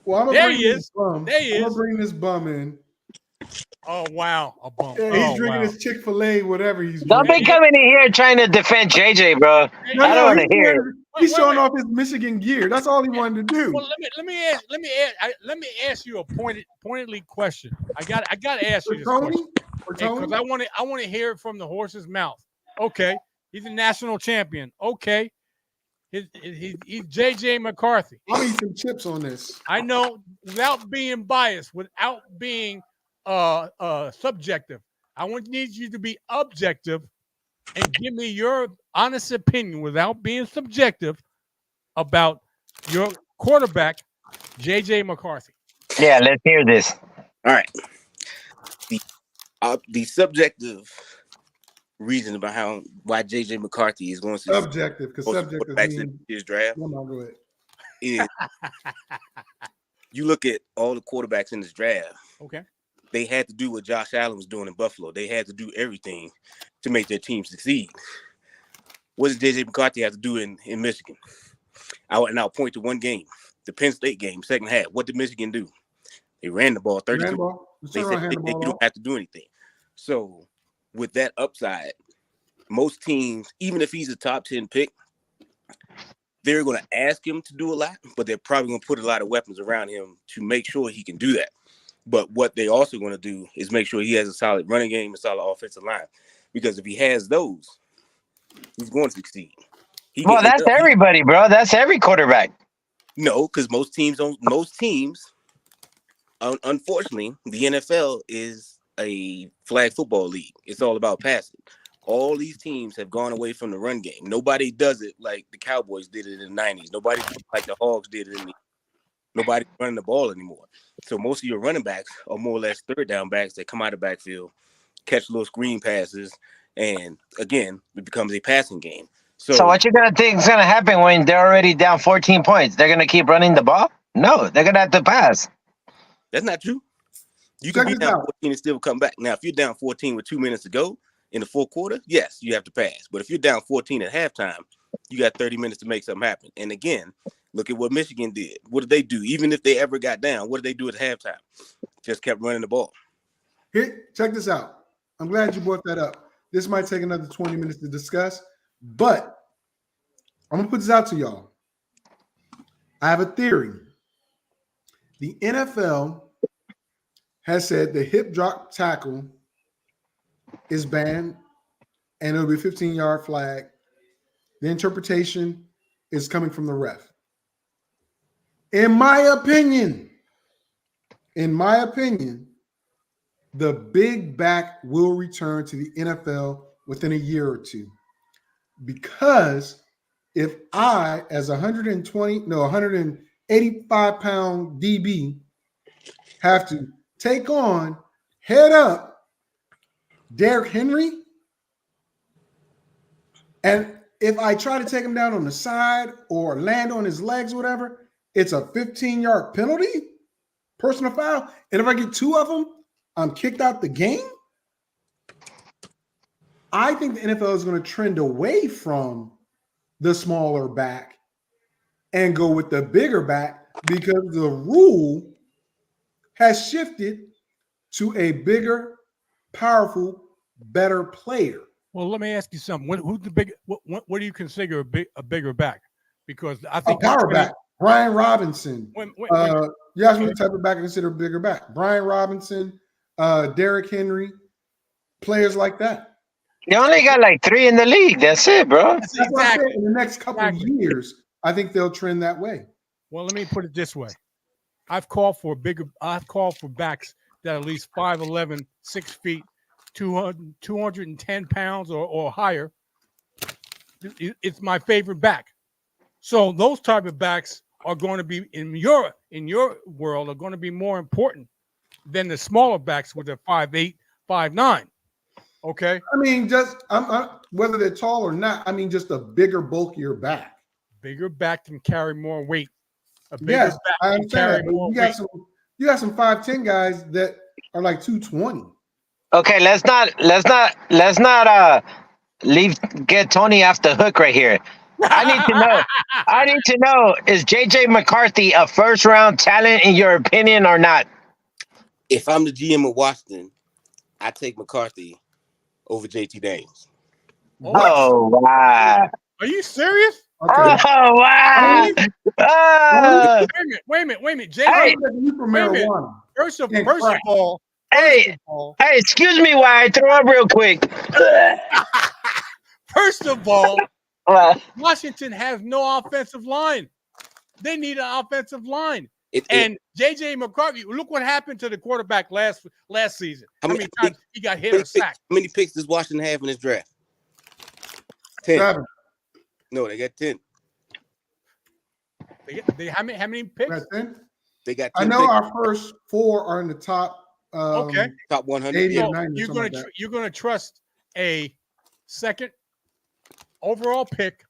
Well, I'm There gonna he bring is. this bum. There he I'm gonna is. bring this bum in. Oh wow, a bump. Yeah, he's drinking wow. his Chick-fil-A, whatever he's Don't drinking. be coming in here trying to defend JJ, bro. No, I don't want to he's hear it. He's Wait, showing wait. off his Michigan gear. That's all he wanted to do. Well, let me ask you a pointedly question. I got to ask you this question because I want to hear it from the horse's mouth. Okay, he's a national champion. Okay, he's JJ McCarthy. I'll eat some chips on this. I know, without being biased, without being subjective. I need you to be objective and give me your honest opinion without being subjective about your quarterback, JJ McCarthy. Yeah, let's hear this. All right. The subjective reason about why JJ McCarthy is going to Subjective, because subjective means in his draft go ahead. is you look at all the quarterbacks in this draft. Okay. They had to do what Josh Allen was doing in Buffalo. They had to do everything to make their team succeed. What does JJ McCarthy have to do in Michigan? I'll point to one game, the Penn State game, second half. What did Michigan do? They ran the ball 33. They said you don't have to do anything. So with that upside, most teams, even if he's a top 10 pick, they're going to ask him to do a lot, but they're probably going to put a lot of weapons around him to make sure he can do that. But what they're also going to do is make sure he has a solid running game, a solid offensive line. Because if he has those, he's going to succeed. Well, that's everybody, bro. That's every quarterback. No, because most teams, unfortunately, the NFL is a flag football league. It's all about passing. All these teams have gone away from the run game. Nobody does it like the Cowboys did it in the 90s. Nobody like the Hogs did it in the Nobody's running the ball anymore. So most of your running backs are more or less third down backs that come out of the backfield, catch little screen passes, and again, it becomes a passing game. So what you gonna think is gonna happen when they're already down 14 points? They're gonna keep running the ball? No, they're gonna have to pass. That's not true. You Check can be this down out. 14 and still come back. Now, if you're down 14 with 2 minutes to go in the fourth quarter, yes, you have to pass. But if you're down 14 at halftime, you got 30 minutes to make something happen. And again, look at what Michigan did. What did they do? Even if they ever got down, what did they do at halftime? Just kept running the ball. Here, check this out. I'm glad you brought that up. This might take another 20 minutes to discuss, but I'm gonna put this out to y'all. I have a theory. The NFL has said the hip drop tackle is banned and it'll be a 15-yard flag. The interpretation is coming from the ref. In my opinion, the big back will return to the NFL within a year or two. Because if I, as 185-pound DB, have to take on head up Derrick Henry, and if I try to take him down on the side or land on his legs or whatever, it's a 15-yard penalty, personal foul. And if I get 2 of them, I'm kicked out the game. I think the NFL is going to trend away from the smaller back and go with the bigger back because the rule has shifted to a bigger, powerful, better player. Well, let me ask you something. Who's the big? What do you consider a bigger back? Because I A think power back. Brian Robinson. Wait. You asked me what type of back I consider a bigger back. Brian Robinson, Derrick Henry, players like that. You only got like 3 in the league. That's it, bro. That's what I said. In the next couple of years, I think they'll trend that way. Well, let me put it this way. I've called for backs that are at least 5'11", 6 feet, 210 pounds or higher. It's my favorite back. So those type of backs are going to be in your world are going to be more important than the smaller backs with their 5'8", 5'9". Okay. I mean, just whether they're tall or not. I mean, just a bigger, bulkier back. Bigger back can carry more weight. A bigger Yes, back I can understand carry that. more You weight. got some 5'10" guys that are like 220. Okay, let's not get Tony off the hook right here. I need to know, is JJ McCarthy a first-round talent in your opinion or not? If I'm the GM of Washington, I take McCarthy over JT Daniels. Oh, wow. Are you serious? Okay. Oh, wow. Wait a minute. Jay, Hey. You for Wait a minute. marijuana. First of And all, Hey, excuse me while I throw up real quick. first of all, Well, Washington has no offensive line. They need an offensive line. It- And JJ McCarthy, look what happened to the quarterback last season. How many times he got hit or sacked? How many picks does Washington have in this draft? 10. 7. No, they got 10. How many picks? Got 10? They got 10 I know picks. our first 4 are in the top. Okay. Top 100. 80 Yeah. or 90 or You're something going like to that. you're going to trust a second overall pick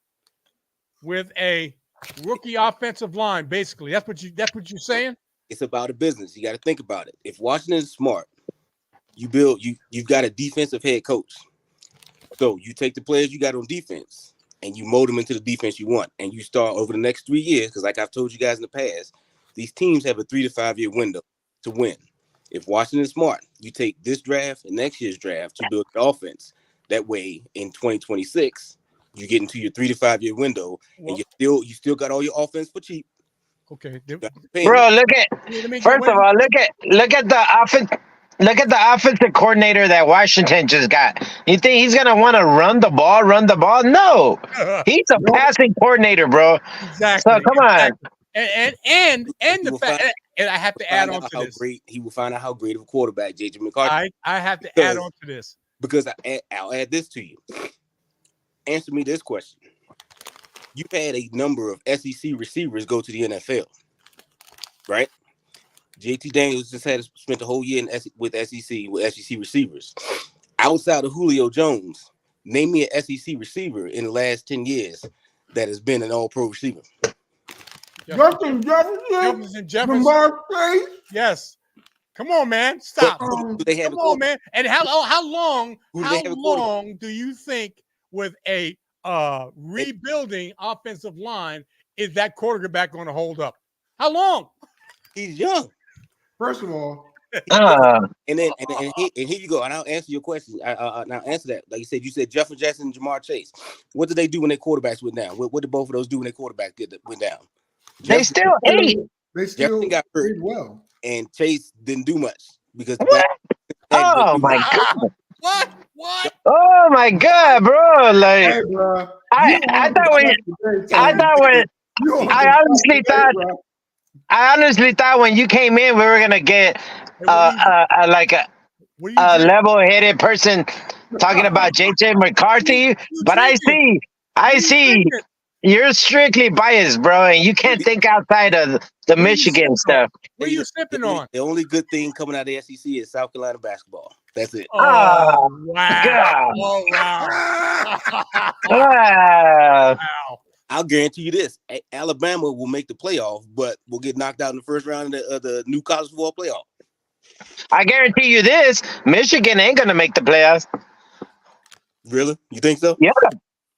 with a rookie offensive line. Basically, that's what you're saying. It's about a business. You got to think about it. If Washington is smart, you've got a defensive head coach. So you take the players you got on defense and you mold them into the defense you want. And you start over the next 3 years, because like I've told you guys in the past, these teams have a 3 to 5 year window to win. If Washington is smart, you take this draft and next year's draft to build the offense. That way, in 2026, you get into your 3 to 5 year window, and you still got all your offense for cheap. Okay. bro, look at the offense. Look at the offensive coordinator that Washington just got. You think he's gonna want to run the ball? No, he's a passing coordinator, bro. Exactly. So come on. And the fact, and I have to add on to this. He will find out how great of a quarterback JJ McCarthy. I have to add on to this because I'll add this to you. Answer me this question: You've had a number of SEC receivers go to the NFL. right? JT Daniels just had spent the whole year with SEC receivers. Outside of Julio Jones, name me an SEC receiver in the last 10 years that has been an all-pro receiver. Justin Jefferson, Lamar Chase. Yes. Come on, man. Stop. Do they have Come on, man. And how long do you think with a rebuilding offensive line is that quarterback going to hold up? How long? He's young. First of all, and here you go. And I'll answer your question. Now answer that. Like you said Jefferson Jackson and Jamar Chase. What did they do when their quarterbacks went down? What did both of those do when their quarterbacks went down? They still ate. They still got hurt. did well. And Chase didn't do much because oh my god! What? Oh my god, bro! Like Hey, bro. I honestly thought when you came in, we were gonna get a level-headed person talking about JJ McCarthy. But I see. You're strictly biased, bro, and you can't think outside of the Michigan stuff. What are you sipping on? The only good thing coming out of the SEC is South Carolina basketball. That's it. Oh, wow. God. Oh, wow. Wow. I'll guarantee you this. Alabama will make the playoff, but will get knocked out in the first round of the new college football playoff. I guarantee you this. Michigan ain't going to make the playoffs. Really? You think so? Yeah.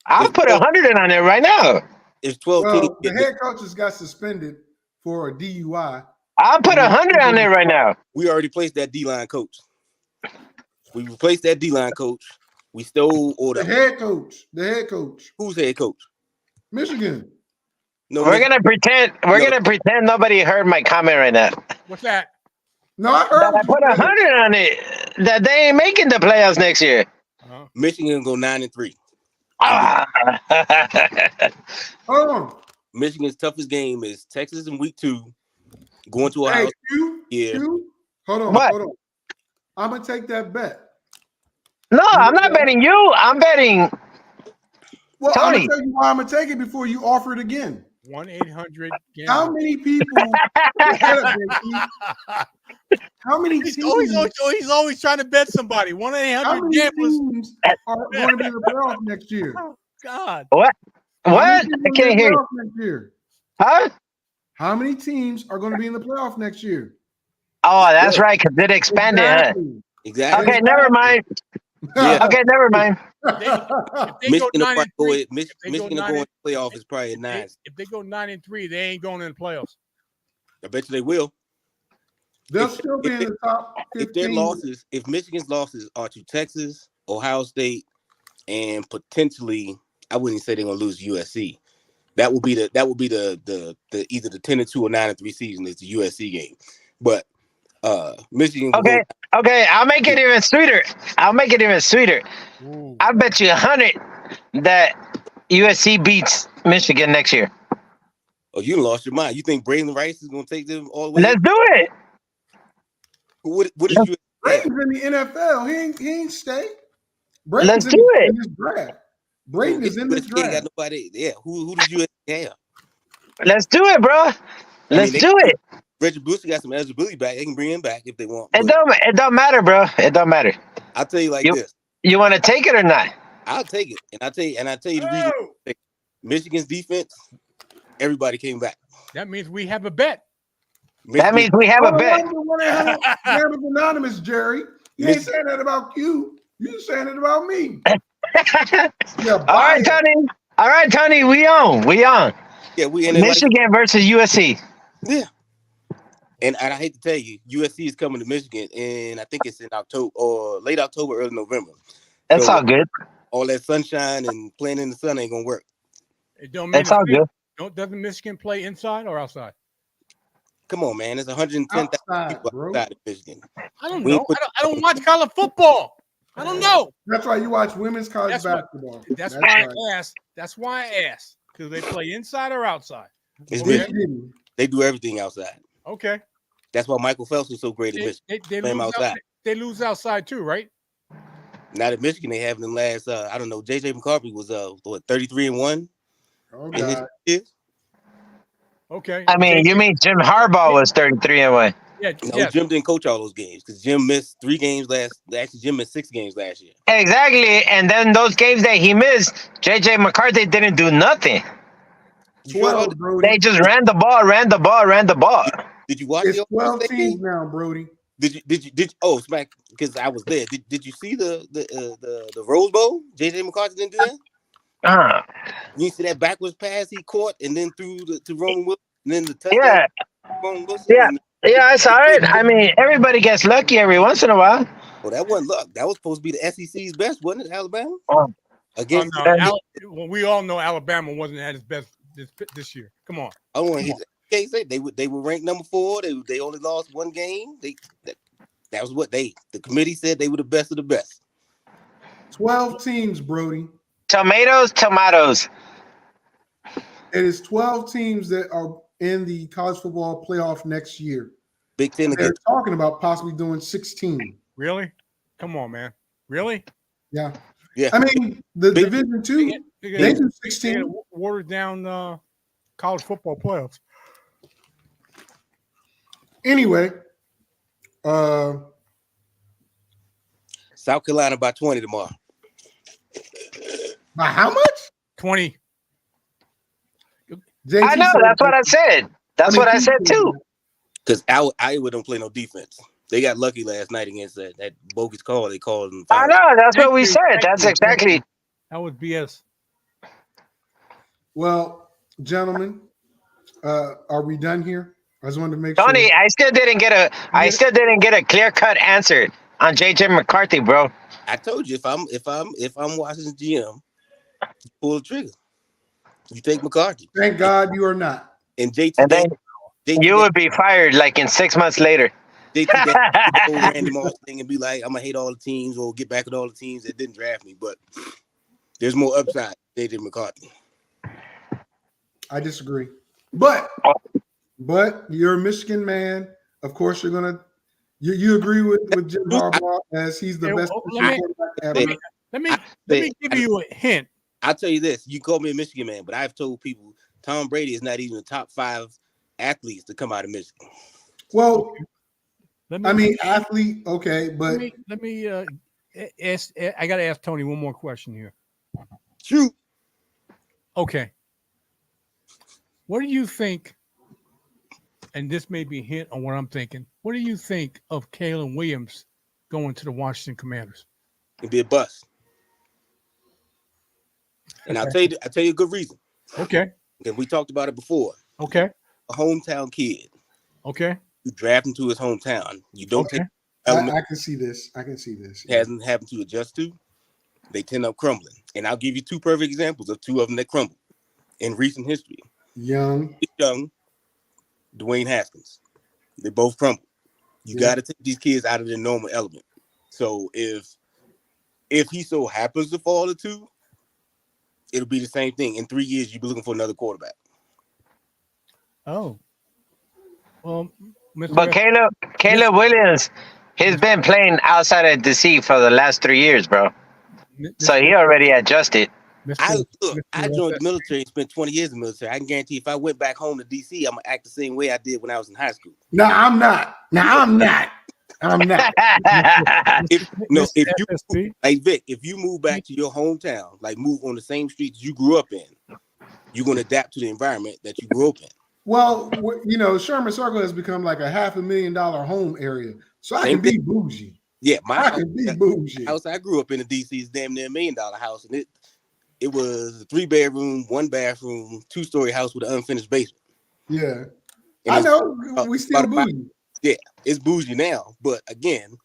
I'll put 100 on it right now. It's 12 teams. The head coach just got suspended for a DUI. I'll put 100 on it right now. We already placed that D-line coach. We replaced that D-line coach. We stole order. The head coach. Who's head coach? Michigan. No, we're gonna pretend nobody heard my comment right now. What's that? No, I heard. I put 100 on it. That they ain't making the playoffs next year. Michigan go 9-3. Hold on. Michigan's toughest game is Texas in week 2. Going to a house. Hold on. I'm gonna take that bet. No, I'm not betting you. I'm betting Tony. Tony. I'm gonna tell you why I'm gonna take it before you offer it again. 1-800. How many people? How many teams? He's always trying to bet somebody. 1-800 gamblers are going to be in the playoffs next year. Oh, God. What? I can't hear you. Next year? Huh? How many teams are going to be in the playoff next year? Oh, that's right, because it expanded. Exactly. Okay, never mind. Yeah. Okay, never mind. Michigan going to playoff is probably a 9. If they go 9-3, they ain't going in the playoffs. I bet you they will. They'll still be in the top 15. If Michigan's losses are to Texas, Ohio State, and potentially, I wouldn't say they're gonna lose USC. That would be the either the 10-2 or 9-3 season is the USC game. But Michigan. Okay, I'll make it even sweeter. Ooh. I'll bet you 100 that USC beats Michigan next year. Oh, you lost your mind. You think Braden Rice is gonna take them all the way? Let's do it. What is you? Braden's in the NFL. He ain't stay. Let's do it. In his draft. Braden is in the draft. Got nobody. Yeah. Who did you have? Let's do it, bro. Let's do it. Reggie Booster got some eligibility back. They can bring him back if they want. It don't matter, bro. It don't matter. I'll tell you this. You want to take it or not? I'll take it. And I'll tell you the reason. Michigan's defense, everybody came back. That means we have a bet. That means we have a bet. That anonymous, Jerry. You ain't saying that about you. You saying it about me. All right, Tony. We on. Yeah, we in Michigan versus USC. Yeah. And I hate to tell you, USC is coming to Michigan, and I think it's in October or late October, early November. That's all good. All that sunshine and playing in the sun ain't gonna work. It's all good. Doesn't Michigan play inside or outside? Come on, man. There's 110,000 people outside of Michigan. I don't know. I don't watch college football. I don't know. That's why you watch women's college basketball. That's why I asked. That's why I asked. Because they play inside or outside. They do everything outside. Okay. That's why Michael Phelps was so great at Michigan. They lose outside too, right? Not at Michigan. They have them last. I don't know. JJ McCarthy was 33-1. Oh God. Okay. I mean, you mean Jim Harbaugh was 33-1? Yeah. No, Yes. Jim didn't coach all those games because Jim missed 3 games last. Actually, Jim missed 6 games last year. Exactly. And then those games that he missed, JJ McCarthy didn't do nothing. You sure 12, Brody. They just ran the ball. Did you watch It's the 12 State teams game? now, Brody. Did you? Oh, smack! Because I was there. Did you see the Rose Bowl? JJ McCarthy didn't do that. Uh, You see that backwards pass he caught and then threw to Roman Wilson, and then the touchdown yeah, to Roman Wilson. yeah, And yeah, I saw it. I mean, everybody gets lucky every once in a while. oh, that wasn't luck. That was supposed to be the SEC's best, wasn't it? Alabama Oh, against. Well, we all know Alabama wasn't at its best this year. Come on. I don't want to hit that. Can't say they were ranked number 4. They only lost 1 game. That was what the committee said they were the best of the best. 12 teams, Brody. tomatoes. It is 12 teams that are in the college football playoff next year. Big Ten They're again. talking about possibly doing 16. Really? Come on, man. Really? Yeah. Yeah. I mean, the Big- Division 2, they do 16. Watered down college football playoffs. Anyway, South Carolina by 20 tomorrow. by how much? 20. JT I know. said- That's what I said. That's what I said too. Because Iowa don't play no defense. They got lucky last night against that bogus call they called. In the I final. know. That's what we Thank you. said. That's exactly. That was BS. Well, gentlemen, are we done here? I just wanted to make Tony, sure. I still didn't get a clear-cut answer on JJ McCarthy, bro. I told you if I'm Washington GM, pull the trigger. You take McCarthy Thank God you are not. and JT. And then JT you would be fired like in 6 months later. JT the whole Randy Moss thing and be like, I'm gonna hate all the teams or get back at all the teams that didn't draft me. But there's more upside. JJ McCarthy. I disagree. But you're a Michigan man. Of course, you're gonna you agree with Jim Harbaugh as he's the best quarterback ever. Let me give you a hint. I'll tell you this: you call me a Michigan man, but I've told people Tom Brady is not even the top 5 athletes to come out of Michigan. Well, Let me, I mean, athlete, okay, but let me ask. I got to ask Tony one more question here. True. Okay. What do you think? And this may be a hint on what I'm thinking. What do you think of Kalen Williams going to the Washington Commanders? It'd be a bust. And I'll tell you a good reason. Okay. Because we talked about it before. Okay. A hometown kid. Okay. You draft him to his hometown. You don't Okay. take I element can see this. I can see this. hasn't happened to adjust to. They tend up crumbling. And I'll give you 2 perfect examples of 2 of them that crumbled in recent history. Young. Young, Dwayne Haskins. They both crumbled. You Yeah. got to take these kids out of their normal element. So if he so happens to fall to 2, it'll be the same thing. In 3 years, you'll be looking for another quarterback. Oh. Well, Mr. But Caleb Williams, he's been playing outside of DC for the last 3 years, bro. So he already adjusted. I joined the military and spent 20 years in the military. I can guarantee if I went back home to DC, I'm gonna act the same way I did when I was in high school. No, I'm not. I'm not. If you FSP? like Vic, if you move back to your hometown, like move on the same streets you grew up in, you're gonna adapt to the environment that you grew up in. Well, Sherman Circle has become like a $500,000 home area, so I Same can be bougie. Yeah, I can be bougie. house I grew up in DC is damn near $1 million house, and it was a 3-bedroom, 1 bathroom, 2-story house with an unfinished basement. Yeah, And I it's know. We still about- bougie. Yeah, it's bougie now, but again,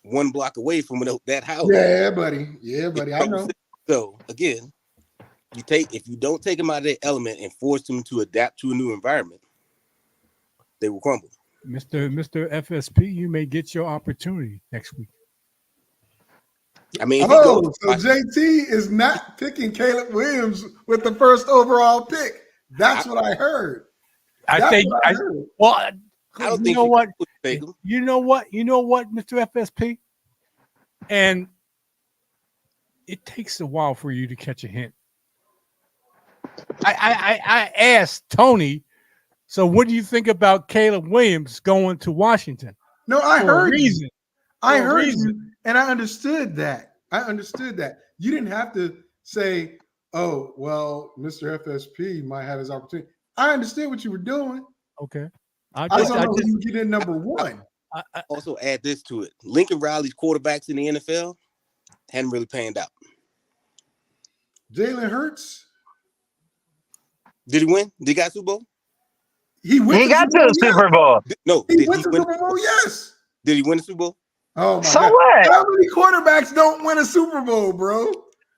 1 block away from that house. Yeah, buddy. I know. So again, if you don't take them out of their element and force them to adapt to a new environment, they will crumble. Mr. FSP, you may get your opportunity next week. I mean, So JT is not picking Caleb Williams with the first overall pick. That's what I heard. I That's think what I heard. I don't you think know what? take them. You know what, Mr. FSP? And it takes a while for you to catch a hint. I asked Tony So what do you think about Caleb Williams going to Washington? No, I For a heard you. reason. I For a heard reason. you, and I understood that. You didn't have to say, "Oh, well, Mr. FSP might have his opportunity." I understood what you were doing. Okay. I just don't know who you get in number one. Also add this to it. Lincoln Riley's quarterbacks in the NFL hadn't really panned out. Jalen Hurts. Did he win? Did he got Super Bowl? He got to the Super Bowl. No. He went to the Super Bowl, yes. Did he win the Super Bowl? Oh, my So God. what? How many quarterbacks don't win a Super Bowl, bro?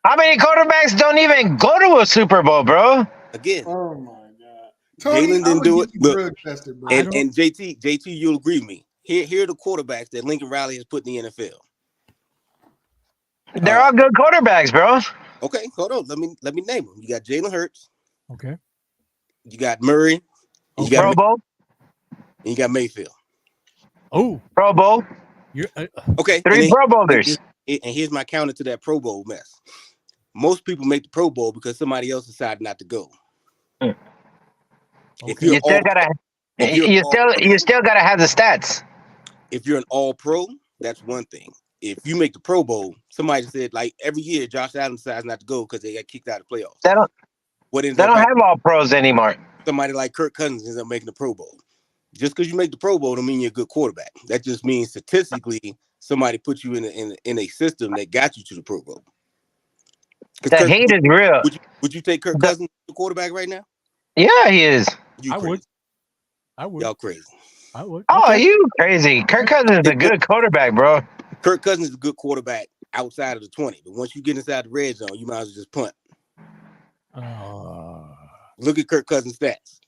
How many quarterbacks don't even go to a Super Bowl, bro? Again. Oh, my God. Tony, Jalen didn't do it. Look, tested, bro. and JT, you'll agree with me. Here are the quarterbacks that Lincoln Riley has put in the NFL. They're all good quarterbacks, bro. Okay, hold on. Let me name them. You got Jalen Hurts. Okay. You got Murray. You got Pro Bowl. And you got Mayfield. Oh, Pro Bowl. You're, Okay. 3 Pro Bowlers. And here's my counter to that Pro Bowl mess. Most people make the Pro Bowl because somebody else decided not to go. Okay. If You you're still gotta have the stats. If you're an all pro, that's one thing. If you make the Pro Bowl, somebody said like every year Josh Allen decides not to go because they got kicked out of the playoffs. They don't have all pros anymore. Somebody like Kirk Cousins ends up making the Pro Bowl. Just because you make the Pro Bowl don't mean you're a good quarterback. That just means statistically somebody put you in a system that got you to the Pro Bowl. The hate is real. Would you take Kirk Cousins the quarterback right now? Yeah, he is. I would. Y'all crazy. I would. Oh, Okay. you crazy. Kirk Cousins is a good quarterback, bro. Kirk Cousins is a good quarterback outside of the 20. But once you get inside the red zone, you might as well just punt. Look at Kirk Cousins' stats.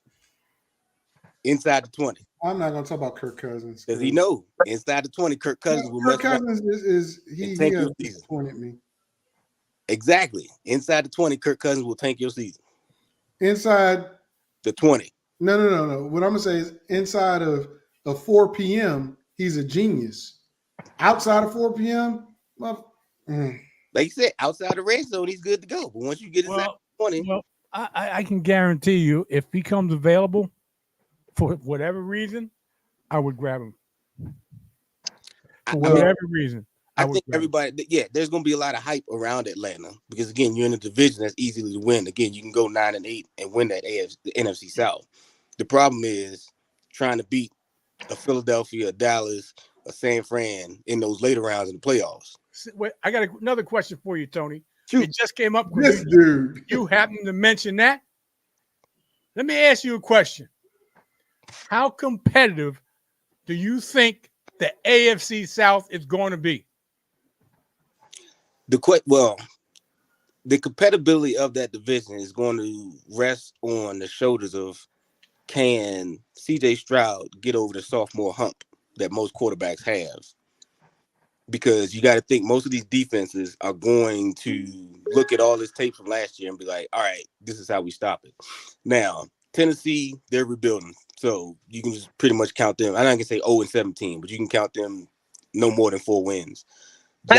Inside the 20. I'm not going to talk about Kirk Cousins. Because he knows inside the 20, Kirk Cousins will mess Kirk Cousins he has disappointed me. Exactly. Inside the 20, Kirk Cousins will tank your season. Inside the 20. No. What I'm going to say is inside of 4 p.m., he's a genius. Outside of 4 p.m., like you said, outside the red zone, he's good to go. But once you get inside the 20. Well, I can guarantee you if he comes available for whatever reason, I would grab him. For whatever reason. I think everybody, there's going to be a lot of hype around Atlanta because, again, you're in a division that's easily to win. Again, you can go 9-8 and win that the NFC South. The problem is trying to beat a Philadelphia, a Dallas, a San Fran in those later rounds in the playoffs. Wait, I got another question for you, Tony. Shoot. It just came up. This dude. You happen to mention that. Let me ask you a question. How competitive do you think the AFC South is going to be? The compatibility of that division is going to rest on the shoulders of can CJ Stroud get over the sophomore hump that most quarterbacks have. Because you got to think most of these defenses are going to look at all this tape from last year and be like, all right, this is how we stop it. Now, Tennessee, they're rebuilding. So you can just pretty much count them. I'm not going to say 0-17, but you can count them no more than 4 wins. Vic.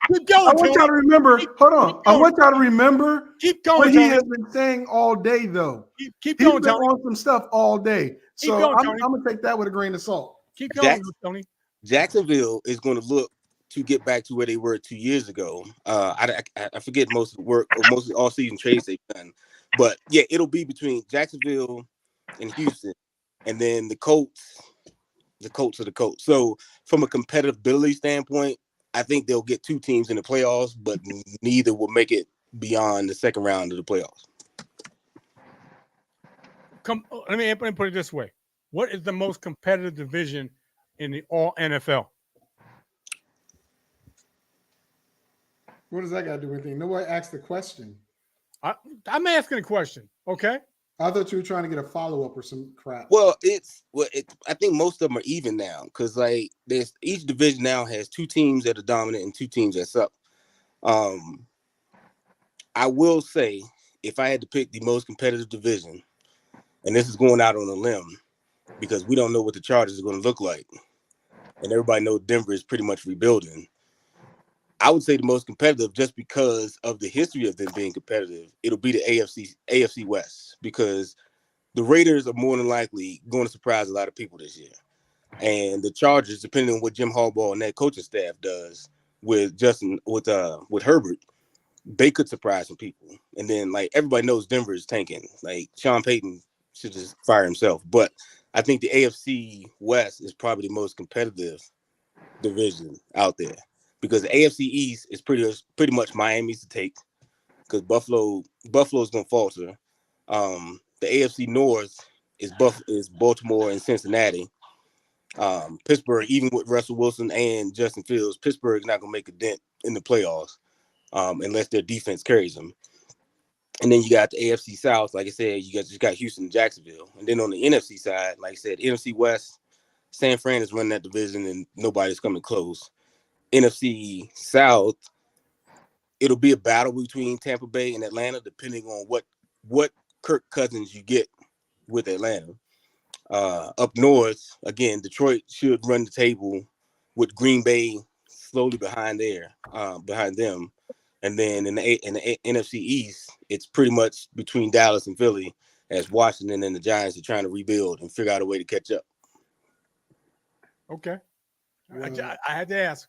Keep going, I want y'all to remember. Hold on. I want y'all to remember Keep going, what he Tony. has been saying all day, though. Keep He's going, been Tony. on some stuff all day. So going, I'm Tony. going to take that with a grain of salt. Keep going, Tony. Jacksonville is going to look to get back to where they were 2 years ago. I forget most of the work or most of the all-season trades they've done. But, yeah, it'll be between Jacksonville and Houston and then the Colts. The Colts are the Colts. So from a competitivity standpoint, I think they'll get 2 teams in the playoffs, but neither will make it beyond the second round of the playoffs. Let me put it this way. What is the most competitive division in the all NFL? What does that got to do with anything? Nobody asked the question. I'm asking a question, okay? I thought you were trying to get a follow-up or some crap. Well, I think most of them are even now because like each division now has 2 teams that are dominant and 2 teams that suck. I will say if I had to pick the most competitive division, and this is going out on a limb because we don't know what the Chargers are going to look like, and everybody knows Denver is pretty much rebuilding. I would say the most competitive just because of the history of them being competitive. It'll be the AFC West because the Raiders are more than likely going to surprise a lot of people this year. And the Chargers, depending on what Jim Harbaugh and that coaching staff does with Herbert, they could surprise some people. And then, like, everybody knows Denver is tanking. Like, Sean Payton should just fire himself. But I think the AFC West is probably the most competitive division out there because the AFC East is pretty much Miami's to take because Buffalo's going to falter. The AFC North is Baltimore and Cincinnati. Pittsburgh, even with Russell Wilson and Justin Fields, Pittsburgh's not going to make a dent in the playoffs unless their defense carries them. And then you got the AFC South, like I said, you just got Houston and Jacksonville. And then on the NFC side, like I said, NFC West, San Fran is running that division and nobody's coming close. NFC South, it'll be a battle between Tampa Bay and Atlanta, depending on what Kirk Cousins you get with Atlanta. Up north, again, Detroit should run the table with Green Bay slowly behind them. And then in the NFC East, it's pretty much between Dallas and Philly as Washington and the Giants are trying to rebuild and figure out a way to catch up. Okay. I had to ask.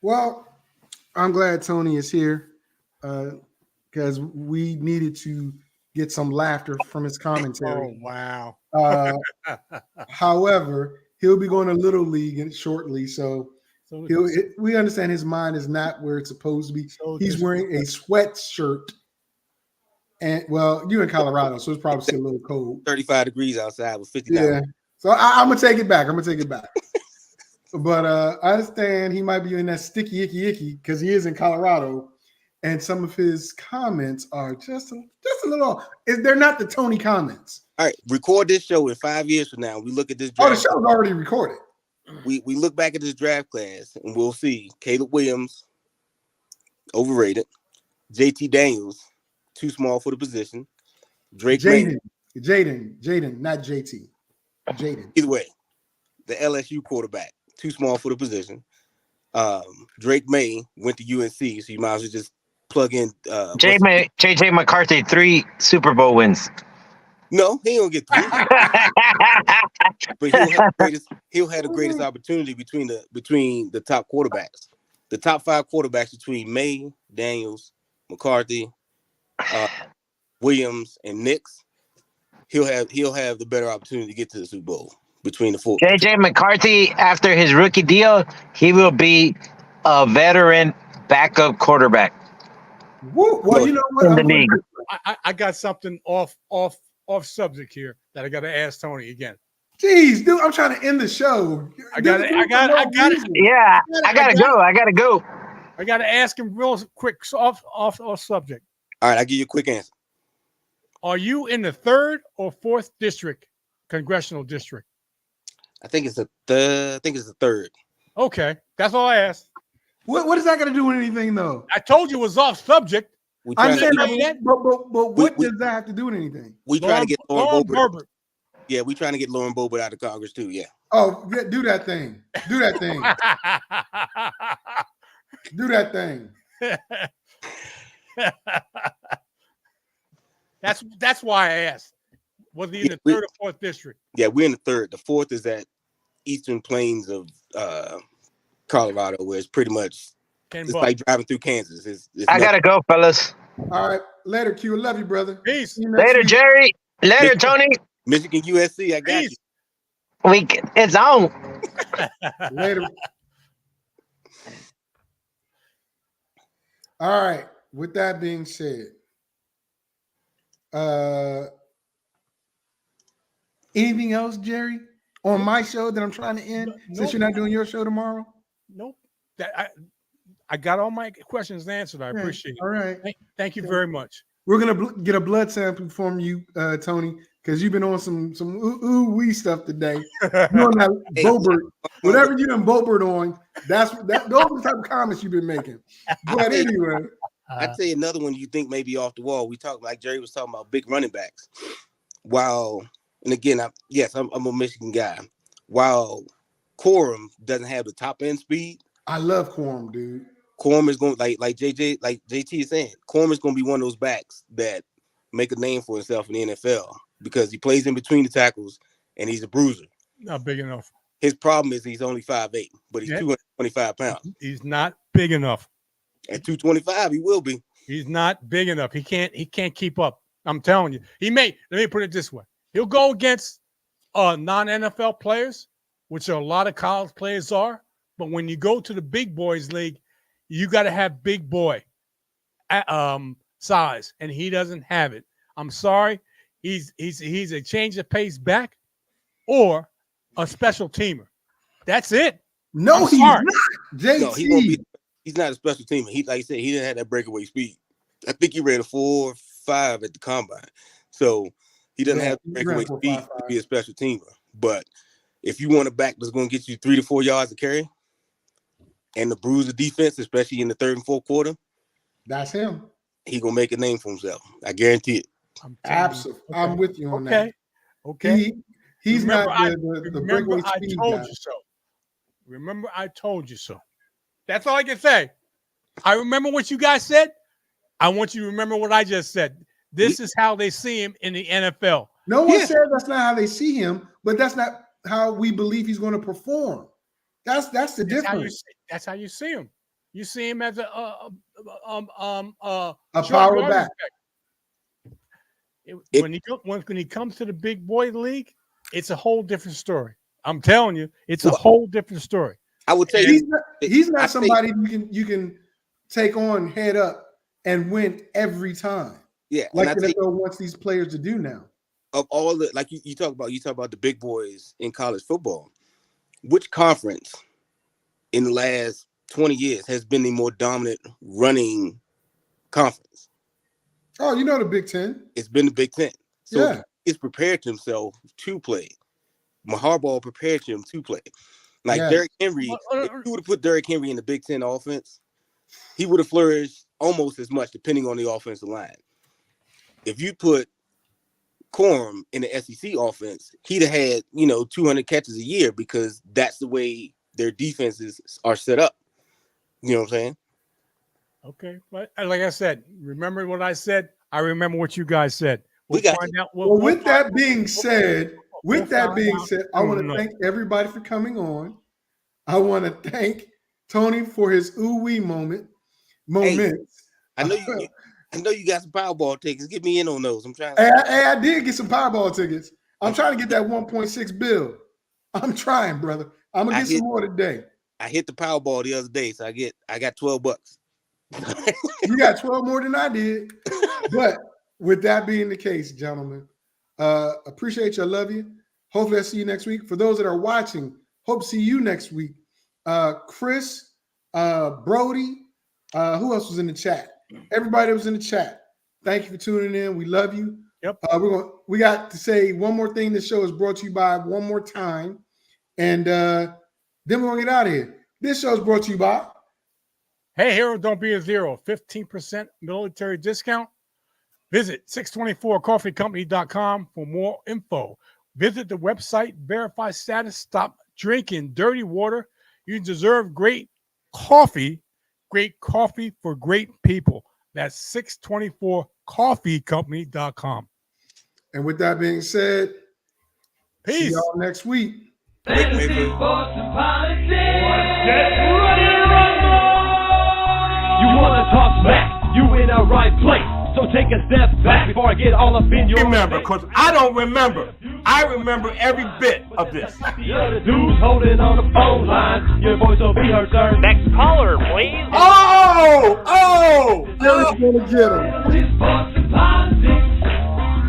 Well, I'm glad Tony is here because we needed to get some laughter from his commentary. Oh, wow. However, he'll be going to Little League shortly, so we understand his mind is not where it's supposed to be. He's wearing a sweatshirt. And, well, you're in Colorado, so it's probably still a little cold. 35 degrees outside with 50. Yeah. So I'm going to take it back. But I understand he might be in that sticky, icky, because he is in Colorado. And some of his comments are just a little off. They're not the Tony comments. All right, record this show in 5 years from now. We look at this draft. Oh, the show's already recorded. We look back at this draft class, and we'll see Caleb Williams, overrated. JT Daniels, too small for the position. Jaden, not JT. Jaden. Either way, the LSU quarterback, too small for the position. Drake May went to UNC, so you might as well just plug in JJ McCarthy, 3 Super Bowl wins. No, he don't get 3. But he'll have the greatest opportunity between the top quarterbacks. The top 5 quarterbacks between May, Daniels, McCarthy, Williams, and Nix. He'll have the better opportunity to get to the Super Bowl between the 4. JJ McCarthy, after his rookie deal, he will be a veteran backup quarterback. Woo. Well, you know what? In the league. I got something off subject here that I got to ask Tony again. Jeez, dude, I'm trying to end the show. I got it. Yeah, I gotta go. I got to ask him real quick off subject. All right, I'll give you a quick answer. Are you in the 3rd or 4th district, congressional district? I think it's the 3rd. Okay, that's all I asked. What is that going to do with anything, though? I told you it was off subject. I'm saying that, but what does that have to do with anything? We trying to get Lauren Boebert. Yeah, we trying to get Lauren Boebert out of Congress too. Yeah. Oh, do that thing. Do that thing. Do that thing. That's why I asked. Was he in the 3rd or 4th district? Yeah, we're in the 3rd. The 4th is at Eastern Plains of Colorado, where it's pretty much like driving through Kansas. I gotta go, fellas. All right, later, Q. Love you, brother. Peace. Later, Jerry. Later, Tony. Michigan, USC. I got you. It's on. Later. All right. With that being said, anything else, Jerry, on my show that I'm trying to end since you're not doing your show tomorrow? Nope. I got all my questions answered. I appreciate it. All right. Thank you very much. We're gonna get a blood sample from you, Tony, because you've been on some wee stuff today. You're on that Boebert, whatever you done Boebert on. Those are the type of comments you've been making. But anyway, I'd say another one you think may be off the wall. We talk like Jerry was talking about big running backs. And again, I'm a Michigan guy. While Corum doesn't have the top end speed, I love Corum, dude. Corm is going like JT is saying. Corm is going to be one of those backs that make a name for himself in the NFL because he plays in between the tackles and he's a bruiser. Not big enough. His problem is he's only 5'8", but he's 225 pounds. He's not big enough. At 225, he will be. He's not big enough. He can't keep up. I'm telling you. Let me put it this way. He'll go against non-NFL players, which a lot of college players are. But when you go to the big boys league, you got to have big boy size, and he doesn't have it. I'm sorry. He's a change of pace back or a special teamer. That's it. No, he's not. JT. No, he won't be. He's not a special teamer. He, like I said, he didn't have that breakaway speed. I think he ran a 4.5 at the combine. So he doesn't have breakaway speed to be a special teamer. But if you want a back that's going to get you 3 to 4 yards of carry and the bruiser defense, especially in the third and fourth quarter, that's him. He going to make a name for himself. I guarantee it. Absolutely. Okay. I'm with you on that. Okay. He's not the breakaway speed guy. You so. Remember, I told you so. That's all I can say. I remember what you guys said. I want you to remember what I just said. This is how they see him in the NFL. No one said that's not how they see him, but that's not how we believe he's going to perform. That's the difference. That's how you see him. You see him as a power back. When he comes to the big boy league, it's a whole different story. I'm telling you, it's a whole different story. I would tell you, he's not somebody you can take on head up and win every time. Yeah, like the NFL wants these players to do now. Of all the you talk about the big boys in college football. Which conference in the last 20 years has been the more dominant running conference? Oh, you know the Big Ten. It's been the Big Ten. So he's prepared himself to play. Harbaugh prepared him to play. Derrick Henry, if you would have put Derrick Henry in the Big Ten offense, he would have flourished almost as much, depending on the offensive line. If you put Corm in the SEC offense, he'd have had 200 catches a year because that's the way their defenses are set up. You know what I'm saying? Okay, but like I said, remember what I said. I remember what you guys said. With that being said, I want to thank everybody for coming on. I want to thank Tony for his ooh-wee moments. Hey, I know you got some Powerball tickets. Get me in on those. I'm trying. I did get some Powerball tickets. I'm trying to get that 1.6 bill. I'm trying, brother. I'm gonna get some more today. I hit the Powerball the other day, so I got $12. You got 12 more than I did. But with that being the case, gentlemen, appreciate you. I love you. Hopefully I see you next week. For those that are watching, hope to see you next week. Chris, Brody, who else was in the chat? Everybody that was in the chat. Thank you for tuning in. We love you. Yep. We got to say one more thing. This show is brought to you by one more time. And then we're going to get out of here. This show is brought to you by Hey Hero, don't be a zero. 15% military discount. Visit 624coffeecompany.com for more info. Visit the website, verify status, stop drinking dirty water. You deserve great coffee for great people. That's 624coffeecompany.com. And with that being said, peace. See y'all next week. Fantasy, sports, and politics. You want to talk smack? You in the right place. So take a step back before I get all up in your remember, because I don't remember. I remember every bit of this. The other dudes holding on the phone line. Your voice will be heard, sir. Next caller, please. Jerry's gonna get him. Fantasy, sports, and politics.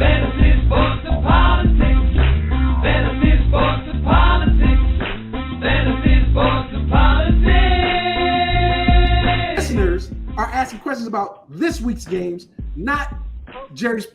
Fantasy, sports, and politics. Fantasy, sports, and politics. Fantasy, sports, and politics. Listeners are asking questions about this week's games, not Jerry's